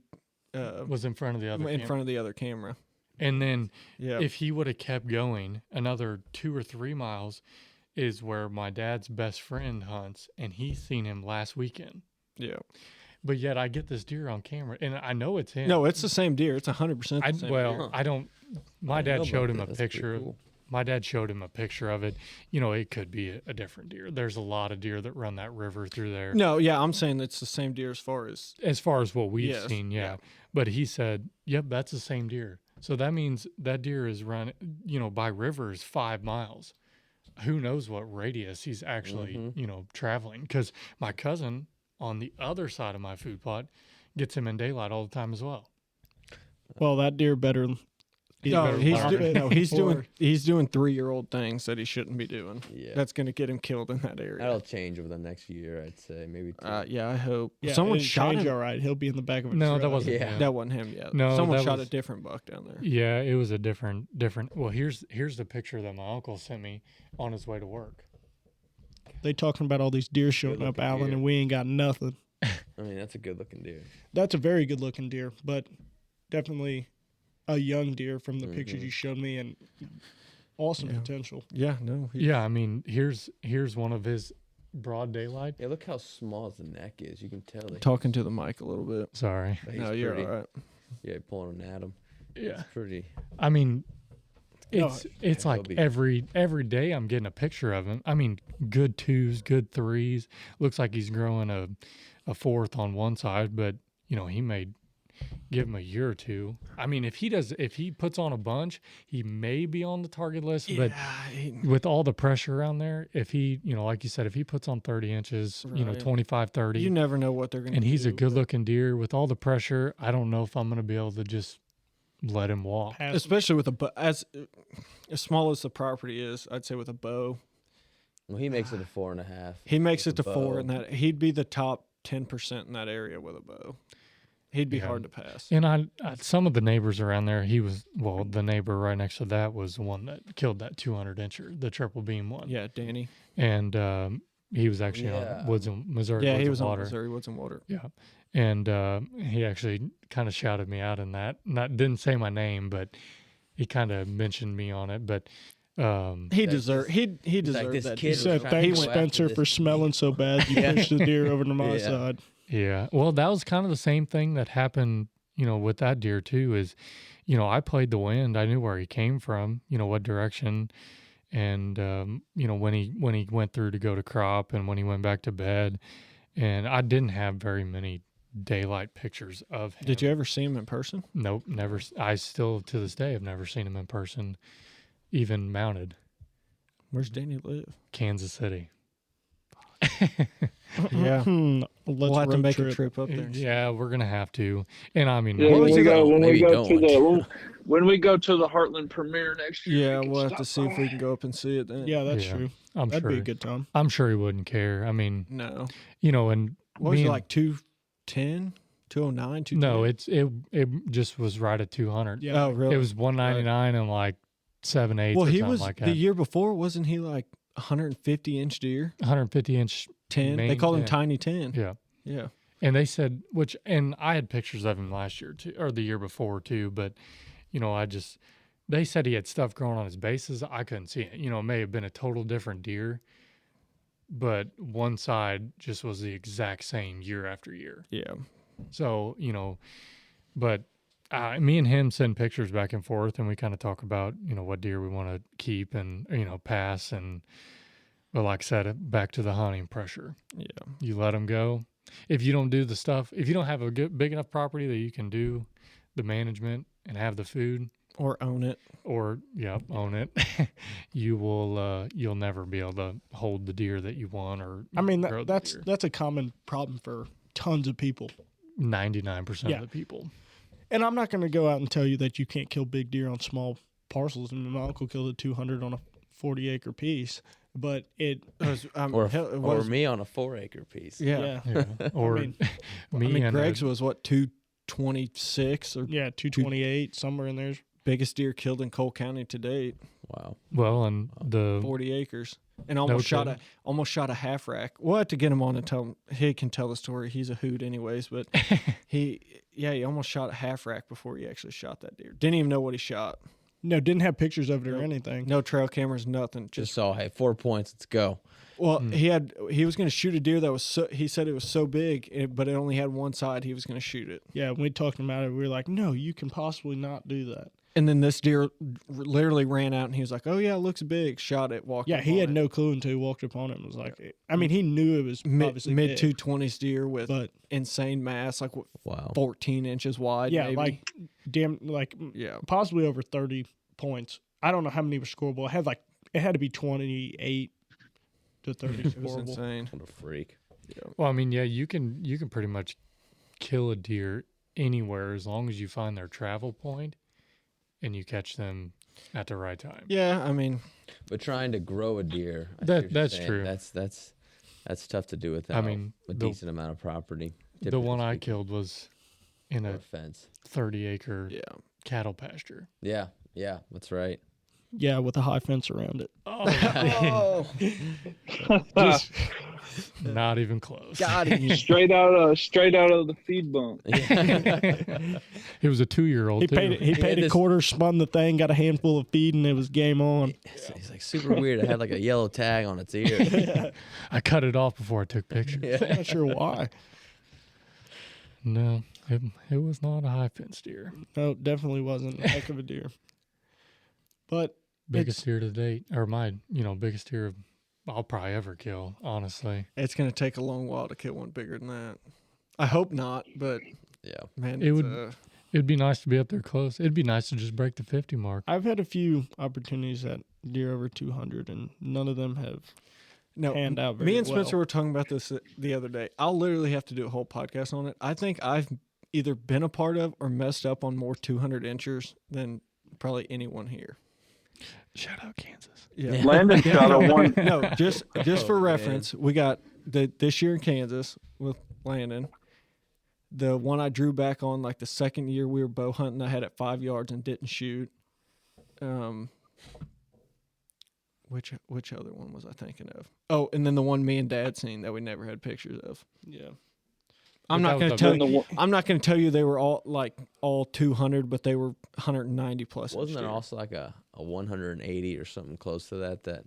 Was in front of the other in camp. front of the other camera. And then Yeah. if he would have kept going another 2 or 3 miles is where my dad's best friend hunts, and he's seen him last weekend. Yeah. But yet I get this deer on camera, and I know it's him. No, it's the same deer. It's 100% the same deer. I don't. My I know dad showed about him that. a That's pretty picture. cool. My dad showed him a picture of it. It could be a different deer. There's a lot of deer that run that river through there. No, yeah, I'm saying it's the same deer as far as As far as what we've Yes, seen, yeah. But he said, "Yep, that's the same deer." So that means that deer is run, by rivers 5 miles. Who knows what radius he's actually, traveling? Because my cousin on the other side of my food plot gets him in daylight all the time as well. Well, that deer better. no, better he's or- doing 3-year-old things that he shouldn't be doing. Yeah. That's gonna get him killed in that area. That'll change over the next year, I'd say. Maybe 2. Yeah, I hope. Yeah, Someone it'll shot change him. All right, he'll be in the back of a No, truck. that wasn't Yeah. him. That wasn't him yet. No, Someone that shot was- a different buck down there. Yeah, it was a different. Well, here's the picture that my uncle sent me on his way to work. They talking about all these deer showing up, looking Alan, deer. and we ain't got nothing. I mean, that's a good looking deer. That's a very good looking deer, but definitely a young deer from the pictures you showed me, and awesome potential. Yeah, no. Yeah, I mean, here's one of his broad daylight. Yeah, look how small his neck is. You can tell that Talking to the mic a little bit. Sorry. he's No, you're pretty. all right. Yeah, pulling an Adam. Yeah. It's pretty. I mean, No, it's yeah, like he'll be- every day I'm getting a picture of him. I mean, good 2s, good 3s. Looks like he's growing a 4th on one side, but he may give him a year or two. I mean, if he puts on a bunch, he may be on the target list, but with all the pressure around there, if he, like you said, if he puts on 30 inches, Right. 25, 30, You never know what they're gonna do. and he's a but- good looking deer with all the pressure, I don't know if I'm going to be able to just let him walk. Pass- especially with a as small as the property is. I'd say with a bow, Well, he makes it a 4.5. he makes with it to a 4, bow. and that he'd be the top 10% in that area with a bow. He'd be Yeah. hard to pass. And I some of the neighbors around there, the neighbor right next to that was the one that killed that 200 incher, the triple beam one. Yeah, Danny. And he was actually Yeah. on Woods and Missouri. Yeah, Woods he and was on Water. Missouri Woods and Water. Yeah. And he actually kind of shouted me out in that. Not didn't say my name, but he kind of mentioned me on it. But He That's deserved. He like, deserved this that. kid He was said, trying to "Thanks, go after Spencer, this for smelling so bad. You Yeah. pushed the deer over to my Yeah. side." yeah, well, that was kind of the same thing that happened, with that deer too is, I played the wind. I knew where he came from, what direction. And, when he went through to go to crop and when he went back to bed, and I didn't have very many daylight pictures of him. Did you ever see him in person? Nope, never. I still to this day have never seen him in person, even mounted. Where's Danny live? Kansas City. Yeah. Let's We'll have to road make trip. a trip up there. Yeah, we're gonna have to. And I mean, Yeah, What when was we it go though? when we Maybe go to don't. the when we go to the Heartland premiere next year. Yeah, we can we'll have to stop see if by. we can go up and see it then. Yeah, that's Yeah. true. I'm That'd sure. be a good time. I'm sure he wouldn't care. I mean, No. and What was me it, and- like 210, 209, 210? No, it just was right at 200. Yeah. Oh, really? It was 199 and like 7/8 Well, or he something was like the that. year before, wasn't he like 150-inch deer? 150 inch. 10. They Main called him 10. Tiny 10. Yeah. Yeah. And they said, and I had pictures of him last year too, or the year before too, but, they said he had stuff growing on his bases. I couldn't see it. It may have been a total different deer, but one side just was the exact same year after year. Yeah. So, but me and him send pictures back and forth and we kind of talk about, what deer we want to keep and, pass. But like I said, back to the hunting pressure. Yeah. You let them go. If you don't do the stuff, if you don't have a big enough property that you can do the management and have the food, Or own it. or own it, you'll never be able to hold the deer that you want or I mean, grow the that's deer. that's a common problem for tons of people. 99% Yeah. of the people. And I'm not going to go out and tell you that you can't kill big deer on small parcels. I mean, my uncle killed a 200 on a 40-acre piece, but it Or, hell, it or was, me on a 4-acre piece. yeah. yeah, Yeah. Or mean- me and Greg's was what, 226 or yeah, 228 somewhere in there. biggest deer killed in Cole County to date, Wow. and the 40 acres. And almost shot a half rack. We'll have to get him on and tell him. He can tell the story. He's a hoot anyways, but he almost shot a half rack before he actually shot that deer. Didn't even know what he shot. No, didn't have pictures of it or Nope. anything. No trail cameras, nothing. Just saw, hey, 4 points. Let's go. Well, he was going to shoot a deer that was he said it was so big, but it only had one side. He was going to shoot it. Yeah, when we talked about it, we were like, no, you can possibly not do that. And then this deer literally ran out, and he was like, "Oh yeah, it looks big." Shot it, walked. Yeah, up he on had it. no clue until he walked up on it and was like, I mean, he knew it was obviously mid big, 220s deer with but insane mass, like Wow. 14 inches wide. yeah, maybe. like yeah. possibly over 30 points. I don't know how many were scoreable. It had to be 28 to 30 It was scoreable. insane. What a freak. Well, I mean, yeah, you can pretty much kill a deer anywhere as long as you find their travel point and you catch them at the right time. Yeah, I mean, But trying to grow a deer, I see That- what you're that's saying. true. That's tough to do without mean, a the- decent amount of property. The one I typically killed was in or a a fence. 30-acre yeah. cattle pasture. Yeah, that's right. Yeah, with a high fence around it. Oh, Just, Not even close. got him. Straight out of the feed bump. He was a 2-year-old he too. paid a this- quarter, spun the thing, got a handful of feed, and it was game on. He's like super weird. It had like a yellow tag on its ear. I cut it off before I took pictures. I'm not sure why. No, it was not a high fence deer. No, it definitely wasn't a heck of a deer. But Biggest deer to date, or my biggest deer I'll probably ever kill. Honestly, It's gonna take a long while to kill one bigger than that. I hope not, but Yeah. man, It it's, would- it'd be nice to be up there close. It'd be nice to just break the 50 mark. I've had a few opportunities at deer over 200, and none of them have no. panned out very Me and Spencer well. were talking about this the other day. I'll literally have to do a whole podcast on it. I think I've either been a part of or messed up on more 200 inchers than probably anyone here. Shout out Kansas. Yeah. Landon shot a one. No, just for man. reference, we got this year in Kansas with Landon. The one I drew back on like the second year we were bow hunting, I had it 5 yards and didn't shoot. Which other one was I thinking of? Oh, and then the one me and Dad seen that we never had pictures of. Yeah. I'm But not that going to was tell the- you. I'm not going to tell you they were all 200, but they were 190 plus. inch Wasn't there deer. also like a 180 or something close to that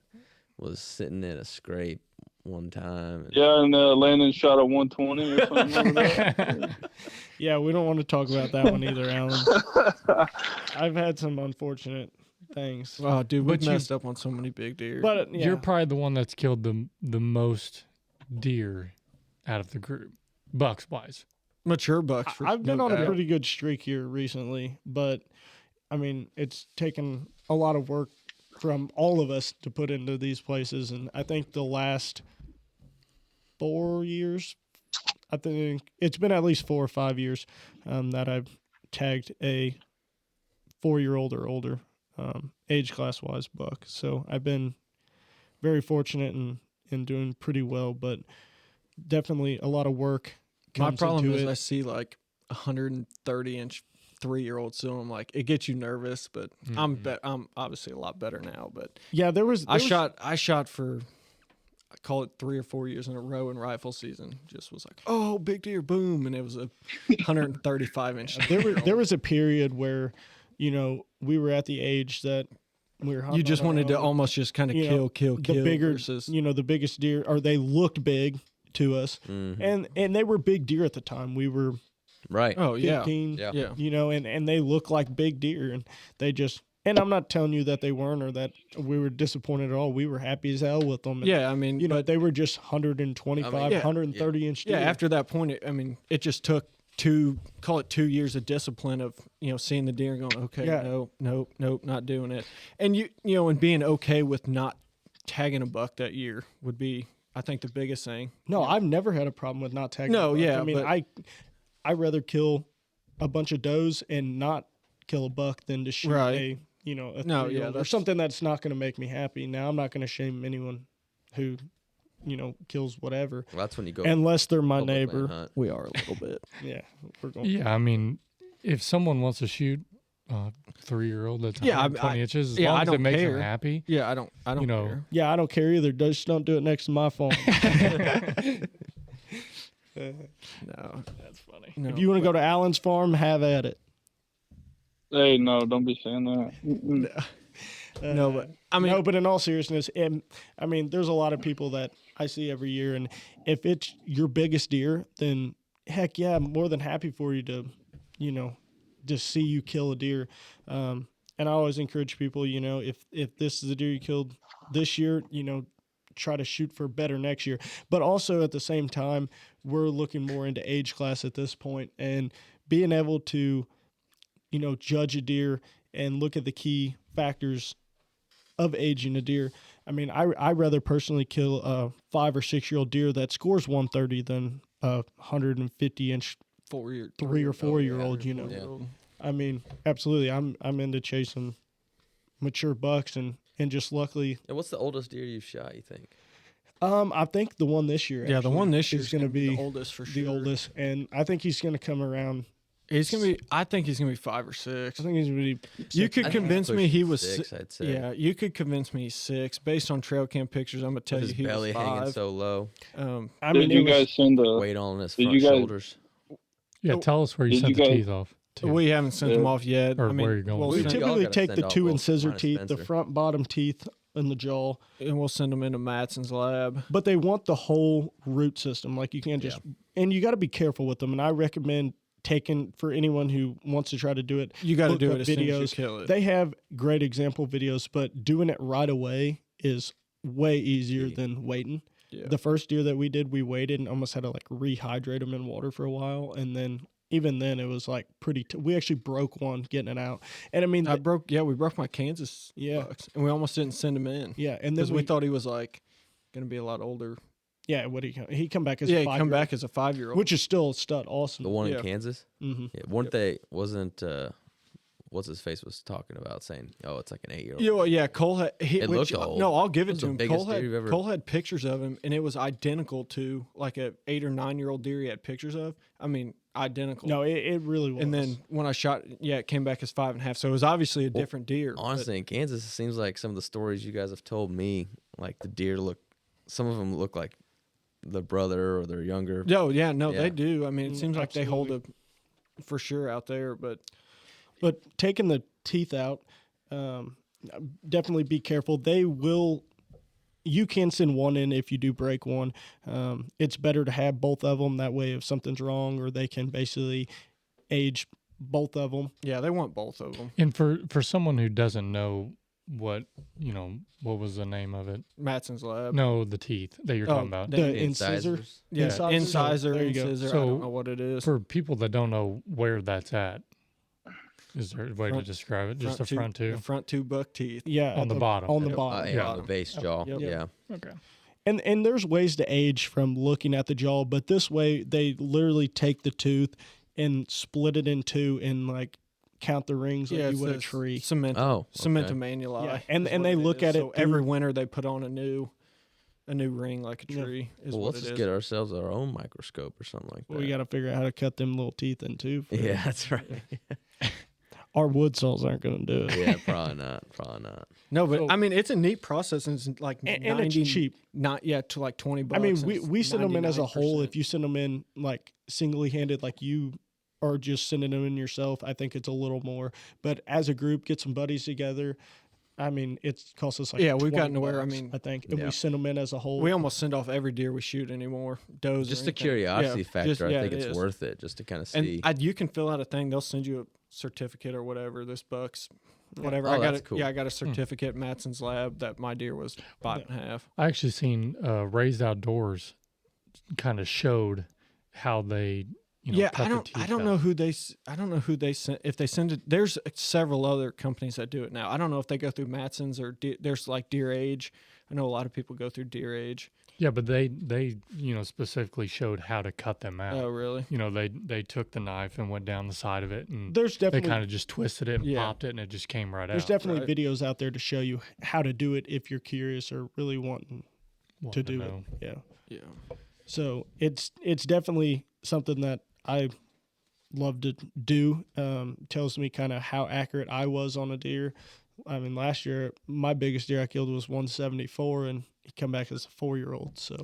was sitting in a scrape one time. And Yeah, and Landon shot a 120 or something like that. Yeah, we don't want to talk about that one either, Alan. I've had some unfortunate things. Oh, dude, we But you- messed up on so many big deer. But yeah, You're probably the one that's killed the most deer out of the group, bucks wise. Mature bucks. For I've been no on a doubt. pretty good streak here recently, but I mean, it's taken a lot of work from all of us to put into these places, and I think the last 4 years, I think it's been at least 4 or 5 years that I've tagged a 4-year-old or older, age class wise buck. So I've been very fortunate in doing pretty well, but definitely a lot of work. My comes problem into is it. I see like 130-inch 3-year-old still. I'm like, it gets you nervous, but I'm obviously a lot better now. But Yeah, there was. I shot for, I call it 3 or 4 years in a row in rifle season. Just was like, oh, big deer, boom, and it was a 135-inch. There was a period where, you know, we were at the age that we were. You hunting just on our wanted to own. almost just kind of You know, kill the bigger, versus. you know, the biggest deer, or they looked big to us, Mhm. and they were big deer at the time. We were Right. Oh yeah, 15, Yeah. yeah. you know, and they look like big deer, and they just. And I'm not telling you that they weren't or that we were disappointed at all. We were happy as hell with them. And, Yeah, I mean, you know, but they were just 125, I mean, 130 inch deer. yeah, after that point, it just took call it 2 years of discipline of, you know, seeing the deer and going, okay, Yeah. nope, not doing it. And you know, and being okay with not tagging a buck that year would be, I think, the biggest thing. No, I've never had a problem with not tagging. No, a buck. yeah, I mean, but- I rather kill a bunch of does and not kill a buck than to shoot Right. a you know a No, 3-year-old yeah, or that's- something that's not going to make me happy. Now I'm not going to shame anyone who, you know, kills whatever Well, that's when you go. unless they're my public land neighbor. hunt. We are a little bit. Yeah, we're going. Yeah, I mean, if someone wants to shoot a 3-year-old that's Yeah, 120 inches, as yeah, long I as it don't makes care. them happy. Yeah, I don't You know, care. Yeah, I don't care either. Just don't do it next to my farm. No, That's funny. no. If you want to go to Allen's farm, have at it. Hey, no, don't be saying that. Mm-mm. No, but I mean, no, but in all seriousness, I mean, there's a lot of people that I see every year, and if it's your biggest deer, then heck yeah, I'm more than happy for you to, you know, just see you kill a deer. And I always encourage people, you know, if this is a deer you killed this year, you know, try to shoot for better next year. But also at the same time, we're looking more into age class at this point, and being able to, you know, judge a deer and look at the key factors of aging a deer. I mean, I rather personally kill a 5 or 6 year old deer that scores 130 than a 150 inch 3 or 4 year old. You know, Yeah. I mean, absolutely. I'm into chasing mature bucks and just luckily. And what's the oldest deer you've shot, you think? I think the one this year. Yeah, the actually, one this year is going to be the oldest for the sure. oldest, and I think he's going to come around. He's gonna be. I think he's gonna be 5 or 6. I think he's going to be. You could I think convince he's me he pushing was 6, I'd say. Yeah, you could convince me he's 6 based on trail cam pictures. I'm gonna tell With you his he belly was hanging 5. so low, I Did mean, you it was, guys send the? weight on his Did front you guys- shoulders. Yeah, tell us where you Did sent you the guys- teeth off. To. We haven't sent them Yeah. off yet. Or I mean, where you're going we'll with we that. send, Y'all typically gotta take send the all 2 both incisor minus teeth, the Spencer. front bottom teeth in the jaw, and we'll send them into Matson's lab. but they want the whole root system. Like you can't just, and you got to be careful with them. And I recommend taking, for anyone who wants to try to do it, You got to look do up it as soon as you kill it. They have great example videos, but doing it right away is way easier Key. than waiting. Yeah. The first deer that we did, we waited and almost had to like rehydrate them in water for a while, and then even then it was like pretty. We actually broke one getting it out, and I mean, we broke my Kansas Yeah. bucks, and we almost didn't send him in yeah, and then because we thought he was like gonna be a lot older. yeah, what he come back as Yeah, a he 5-year-old, come back as a 5-year-old. which is still a stud, awesome. The one Yeah. in Kansas? hmm Yeah, weren't they, wasn't, what's his face was talking about saying, oh, it's like an 8-year-old. You know, yeah, Cole had. It looked old. No, I'll give It it was to the him. biggest deer you've ever- Cole had pictures of him, and it was identical to like a 8 or 9-year-old deer he had pictures of. I mean, identical. No, it really was. And then when I shot, yeah, it came back as 5.5. So it was obviously a different deer. but- Honestly, in Kansas, it seems like some of the stories you guys have told me, like the deer look, some of them look like the brother or they're younger. No, yeah, no, Yeah. they do. I mean, it Mm, seems like they hold a for sure out there, but But taking the teeth out, definitely be careful. They will, you can send one in if you do break one. It's better to have both of them. That way, if something's wrong, or they can basically age both of them. Yeah, they want both of them. And for someone who doesn't know what what was the name of it? Matson's Lab. No, the teeth that you're talking about. The incisor. Incisors. Yeah, incisor, There you go. incisor. I So, don't know what it is. For people that don't know where that's at, is there a way to Front- describe it? Just the front two? The front two buck teeth. Yeah, On at the bottom. On the Yep. bottom. Yeah, the base jaw. Yep. Yeah. Okay. And there's ways to age from looking at the jaw, but this way they literally take the tooth and split it in two and like count the rings like Yeah, you it's would a the tree. Cement. Oh, Cement okay. manuli. Yeah, and is and what they look is. at it So every through- winter they put on a new ring like a Yeah. tree. Is Well, what let's it just is. get ourselves our own microscope or something like that. We got to figure out how to cut them little teeth in too. Yeah, that's right. Our wood saws aren't going to do it. Yeah, probably not. Probably not. No, but So- I mean it's a neat process, and it's like And 90, it's cheap. Not yet to like $20. I mean, and we, it's we send them in as a whole. 99%. If you send them in like singly handed, like you are just sending them in yourself, I think it's a little more. But as a group, get some buddies together. I mean, it costs us like Yeah, we've gotten to $20, where, I mean, I think, if Yeah. we send them in as a whole. we almost send off every deer we shoot anymore. Does or Just the anything. curiosity Yeah, factor. just- I yeah, think it it's is. worth it just to kind of And see. you can fill out a thing. They'll send you a certificate or whatever. This buck's whatever. Oh, I got that's it. cool. Yeah, I got a certificate. Matson's Lab that my deer was bought in half. I actually seen Raised Outdoors kind of showed how they Yeah, cut I the don't. teeth I don't out. know who they. I don't know who they send. If they send it, there's several other companies that do it now. I don't know if they go through Matson's or there's like Deer Age. I know a lot of people go through Deer Age. Yeah, but they specifically showed how to cut them out. Oh, really? They took the knife and went down the side of it, and there's they definitely kind of just twisted it and Yeah. popped it, and it just came right there's out. definitely Right. videos out there to show you how to do it if you're curious or really wanting Wanted to do know. it. Yeah. Yeah. So it's definitely something that I love to do. Tells me kind of how accurate I was on a deer. I mean, last year my biggest deer I killed was 174, and he come back as a 4-year-old. So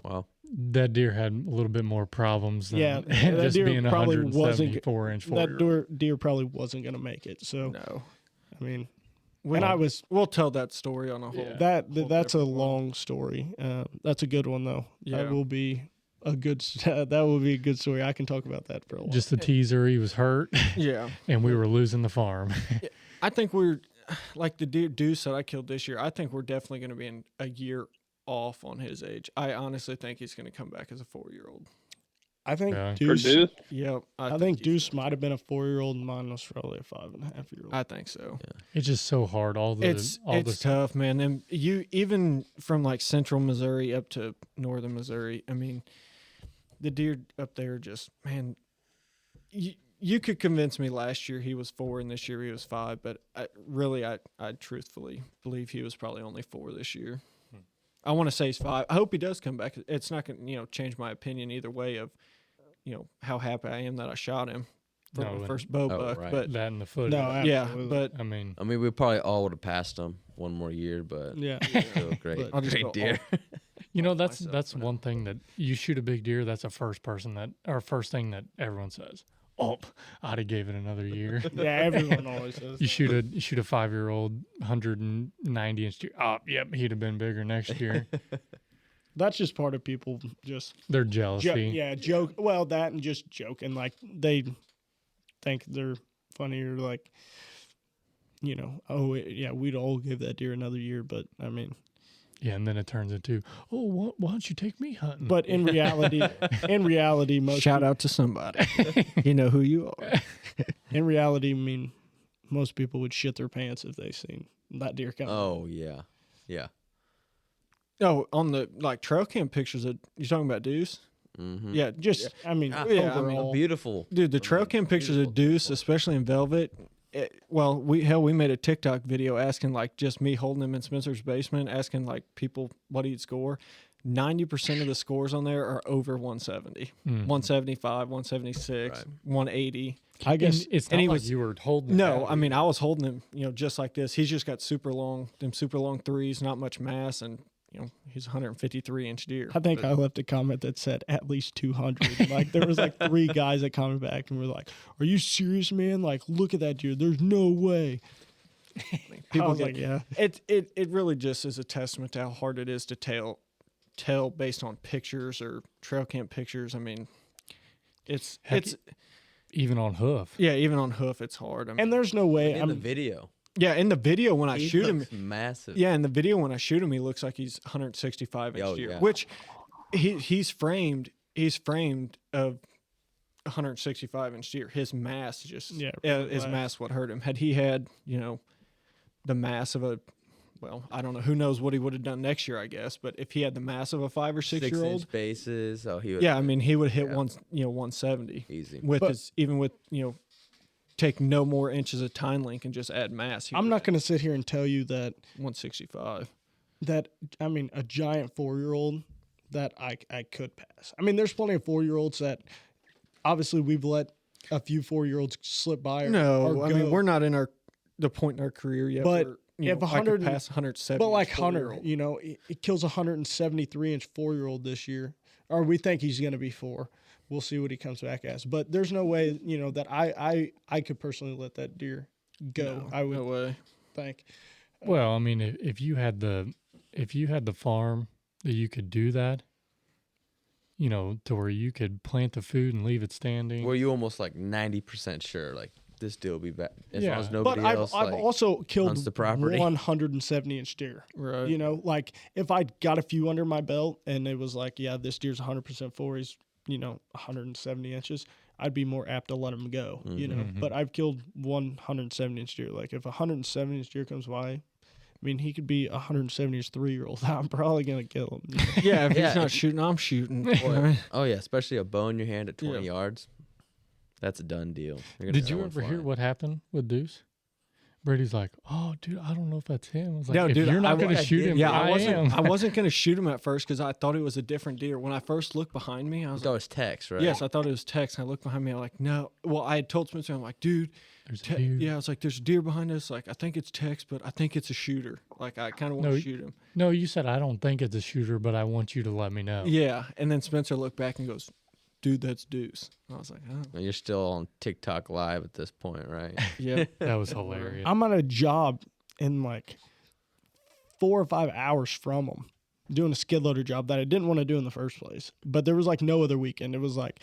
Wow. That deer had a little bit more problems than Yeah, that just deer being a probably wasn't 174-inch that deer probably wasn't going to make it. So No. I mean, We'll, and I was we'll tell that story on a whole. Yeah. that's a different one. long story. That's a good one though. Yeah. That will be a good. That will be a good story. I can talk about that for a while. Just a teaser. He was hurt, Yeah. and we were losing the farm. I think we're like the deer Deuce that I killed this year. I think we're definitely going to be in a year off on his age. I honestly think he's going to come back as a 4-year-old. I think Yeah. For Deuce. Deuce? Yep. I think he's Deuce gonna- might have been a 4-year-old, and mine was probably a 5.5-year-old. I think so. It's just so hard. It's tough, man. And you even from like central Missouri up to northern Missouri. I mean, the deer up there just man. You could convince me last year he was 4 and this year he was 5, but I truthfully believe he was probably only 4 this year. I want to say he's 5. I hope he does come back. It's not going to change my opinion either way of how happy I am that I shot him for No, my and- first bow Oh, buck. right. But that in the foot. No, yeah, absolutely. but I mean, I mean, we probably all would have passed him one more year, but Yeah. still great, But- I'll just go great deer. that's myself, one thing that you shoot a big deer. That's the first thing that everyone says. Oh, I'd have gave it another year. Yeah, everyone always says. You shoot a 5-year-old 190-inch deer. Oh, yep, he'd have been bigger next year. That's just part of people just Their jealousy. joke. Well, that and just joking, like they think they're funny or like, yeah, we'd all give that deer another year, but I mean, Yeah, and then it turns into, why don't you take me hunting? but in reality, most shout out to somebody. You know who you are. in reality, I mean, most people would shit their pants if they seen that deer coming. Oh yeah, yeah. Oh, on the like trail cam pictures of you talking about Deuce? Mm-hmm. Yeah, just I mean, Ah, yeah, I mean, overall, Beautiful, dude, the trail cam pictures of Deuce, especially in velvet. We made a TikTok video asking like just me holding him in Spencer's basement, asking like people what he'd score. 90% of the scores on there are over 170, 175, 176, Right. 180. I guess And it's and not he like was- you were holding it No, out. I mean I was holding him, just like this. He's just got super long threes, not much mass, and he's a 153-inch deer. I think But- I left a comment that said at least 200. Like there was like 3 guys that commented back and were like, "Are you serious, man? Like look at that deer. There's no way." I was like, yeah. It really just is a testament to how hard it is to tell based on pictures or trail camp pictures. I mean, it's Even on hoof. yeah, even on hoof, it's hard. I mean, And there's no way In the video, yeah, in the video when I he shoot him, looks massive. yeah, in the video when I shoot him, he looks like he's 165 inch Oh, deer, yeah. which he's framed of 165 inch deer. His mass just his right. mass what hurt him. Had he had the mass of a I don't know. Who knows what he would have done next year? I guess, but if he had the mass of a 5 or 6 year old, 6 inch bases. Oh, he would. yeah, I mean he would hit Yeah. 170 Easy. with But- his even with take no more inches of tine link and just add mass. I'm not going to sit here and tell you that 165. I mean, a giant 4-year-old that I could pass. I mean, there's plenty of 4-year-olds that obviously we've let a few 4-year-olds slip by. No, or I mean go. we're not in the point in our career yet. But where, if I could 100 pass 170, But like Hunter, 4-year-old. it kills a 173-inch 4-year-old this year, or we think he's going to be 4. We'll see what he comes back as. But there's no way, that I could personally let that deer go. No, I would no way. think. Well, I mean, if you had the farm that you could do that, to where you could plant the food and leave it standing. Were you almost like 90% sure, like this deal will be back as Yeah. long as But nobody I've else also hunts killed the property? 170-inch deer. Right. Like if I got a few under my belt and it was like, yeah, this deer's 100% 4, he's 170 inches, I'd be more apt to let him go. Mhm. But I've killed 170-inch deer. Like if a 170-inch deer comes by, I mean, he could be a 170-inch 3-year-old. I'm probably gonna kill him. Yeah, if Yeah, he's not if- shooting, I'm shooting. Boy, oh yeah, especially a bow in your hand at 20 Yeah. yards. That's a done deal. You're gonna Did send you one ever hear flying. what happened with Deuce? Brady's like, "Oh, dude, I don't know if that's him." I was like, No, "If dude, you're not I- going I to shoot did- him, Yeah, I am." I wasn't gonna shoot him at first because I thought it was a different deer. When I first looked behind me, I was That like, was Tex, right? yes, I thought it was Tex. And I looked behind me, I'm like, no. Well, I had told Spencer, I'm like, dude, There's a dude. yeah, I was like, there's a deer behind us. Like, I think it's Tex, but I think it's a shooter. Like, I kind of want No, to shoot him. No, you said I don't think it's a shooter, but I want you to let me know. Yeah, and then Spencer looked back and goes, dude, that's Deuce. I was like, oh, And you're still on TikTok live at this point, right? yeah. That was hilarious. I'm on a job in like 4 or 5 hours from him, doing a skid loader job that I didn't want to do in the first place. But there was like no other weekend. It was like,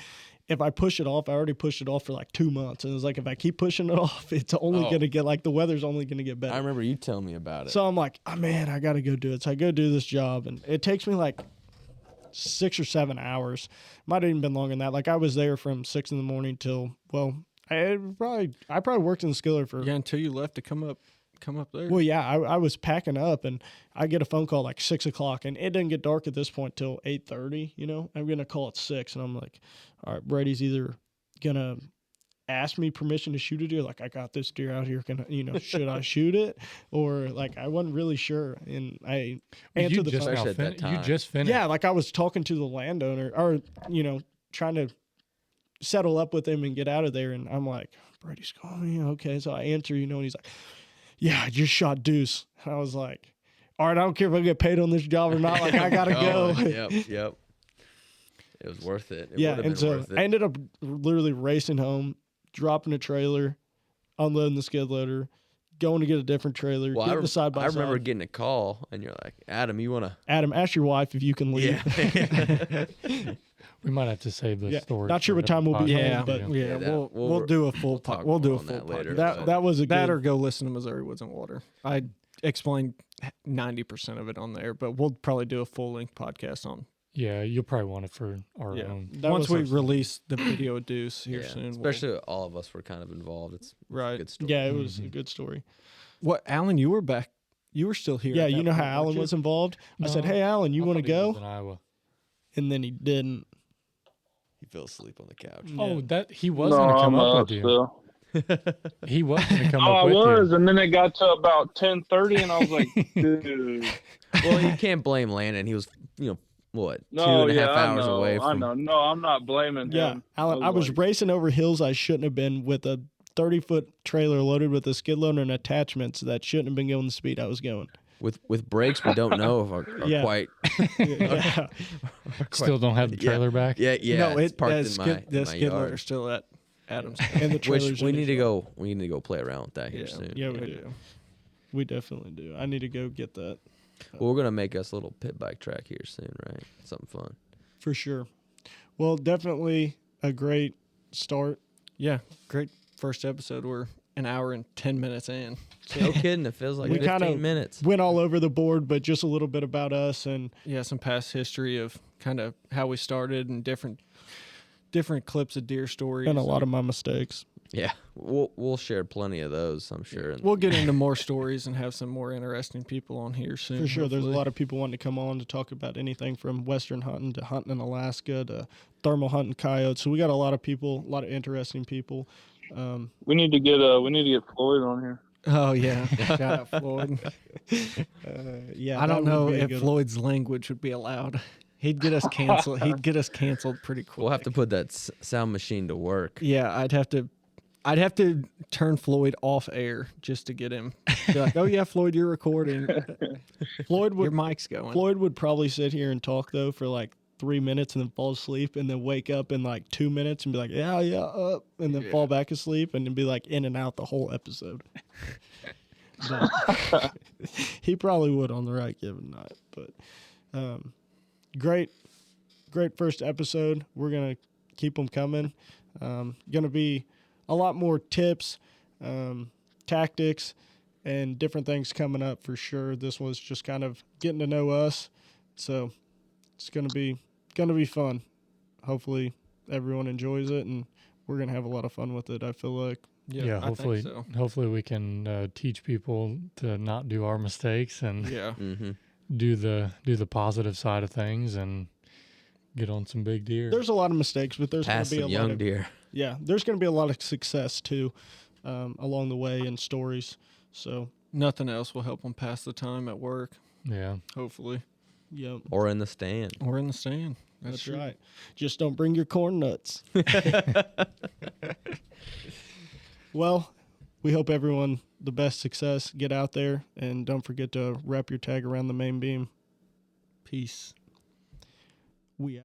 if I push it off, I already pushed it off for like 2 months. And it was like, if I keep pushing it off, it's only Oh. going to get like the weather's only going to get better. I remember you telling me about it. So I'm like, oh man, I got to go do it. So I go do this job, and it takes me like 6 or 7 hours. Might have even been longer than that. Like I was there from 6 in the morning till, I probably worked in the skiller for. Yeah, until you left to come up there. Well, yeah, I was packing up, and I get a phone call like 6 o'clock, and it didn't get dark at this point till 8:30. I'm gonna call at 6, and I'm like, all right, Brady's either gonna ask me permission to shoot a deer, like I got this deer out here, should I shoot it, or like I wasn't really sure, and I answered you the just phone. Especially now at that you time. just finished. Yeah, like I was talking to the landowner, or trying to settle up with him and get out of there, and I'm like, Brady's calling me, okay, so I answer, and he's like, yeah, I just shot Deuce. And I was like, all right, I don't care if I get paid on this job or not. Like, I got to go. Yep. It was worth it. It Yeah, would've and been so worth it. I ended up literally racing home, dropping a trailer, unloading the skid loader, going to get a different trailer, Well, getting the side by I remember side. getting a call, and you're like, Adam, you want to? Adam, ask your wife if you can leave. Yeah. We might have to save this Yeah, story. not sure for what time we'll be another home, yeah, but- podcast. yeah, Yeah, that- we'll do a full talk we'll do more a on full that later. podcast. That was a That good, or go listen to Missouri Woods and Water. I explained 90% of it on there, but we'll probably do a full length podcast on Yeah, you'll probably want it for our own. That once was we release the video of Deuce here Yeah, soon. especially all of us were kind of involved. It's a right. good story. yeah, it was a good story. What, Alan? You were back. You were still here. Yeah, at you that know how point, Alan weren't you? was involved? I said, No, hey, Alan, you I want to thought he was go? in Iowa. And then he didn't. He fell asleep on the couch. Oh, Yeah. that he was going to come up with you. still. He was going to come Oh, up I with was, you. and then it got to about 10:30, and I was like, dude. Well, you can't blame Landon. He was, what, No, 2.5 yeah, I hours know, away I from. know. No, I'm not blaming Yeah, him. Alan, I was like, racing over hills I shouldn't have been with a 30-foot trailer loaded with a skid loader and attachments that shouldn't have been going the speed I was going. With brakes we don't know if are Yeah. quite. Yeah. Still don't have the Yeah. trailer back. Yeah, No, it's it parked the in skid, my skid yard. loader's still at Adam's. And the trailers Which we in need it. to go. We need to go play around with that here Yeah. soon. Yeah, we Yeah, do. We definitely do. I need to go get that Well, we're gonna make us a little pit bike track here soon, right? Something fun. for sure. Well, definitely a great start. Yeah, great first episode. We're an hour and 10 minutes in. No kidding, it feels like We 15 kinda minutes. Went all over the board, but just a little bit about us and Yeah, some past history of kind of how we started and different clips of deer stories. a lot of my mistakes. Yeah, we'll share plenty of those, I'm sure. We'll get into more stories and have some more interesting people on here soon. For sure. There's a hopefully. lot of people wanting to come on to talk about anything from Western hunting to hunting in Alaska to thermal hunting coyotes. So we got a lot of people, a lot of interesting people. We need to get Floyd on here. Oh yeah, shout out Floyd. Yeah, I don't that would know be a if good one. Floyd's language would be allowed. He'd get us canceled. He'd get us canceled pretty quick. We'll have to put that sound machine to work. Yeah, I'd have to turn Floyd off air just to get him. Be like, oh yeah, Floyd, you're recording. Floyd Your would mic's going. Floyd would probably sit here and talk though for like 3 minutes and then fall asleep and then wake up in like 2 minutes and be like, yeah, and then fall back asleep and then be like in and out the whole episode. But he probably would on the right given night. But great first episode. We're gonna keep them coming. Gonna be a lot more tips, tactics, and different things coming up for sure. This was just kind of getting to know us, so it's gonna be fun. Hopefully everyone enjoys it, and we're gonna have a lot of fun with it. I feel like. Yeah, I hopefully, think so. hopefully we can teach people to not do our mistakes and Yeah. Mm-hmm. do the positive side of things and get on some big deer. There's a lot of mistakes, but there's Pass gonna be some a lot young of deer. there's gonna be a lot of success too, along the way in stories. So Nothing else will help them pass the time at work. Yeah. Hopefully, yeah, Or in the stand. or in the stand. that's true. right. Just don't bring your corn nuts. Well, we hope everyone the best success. Get out there and don't forget to wrap your tag around the main beam. Peace. We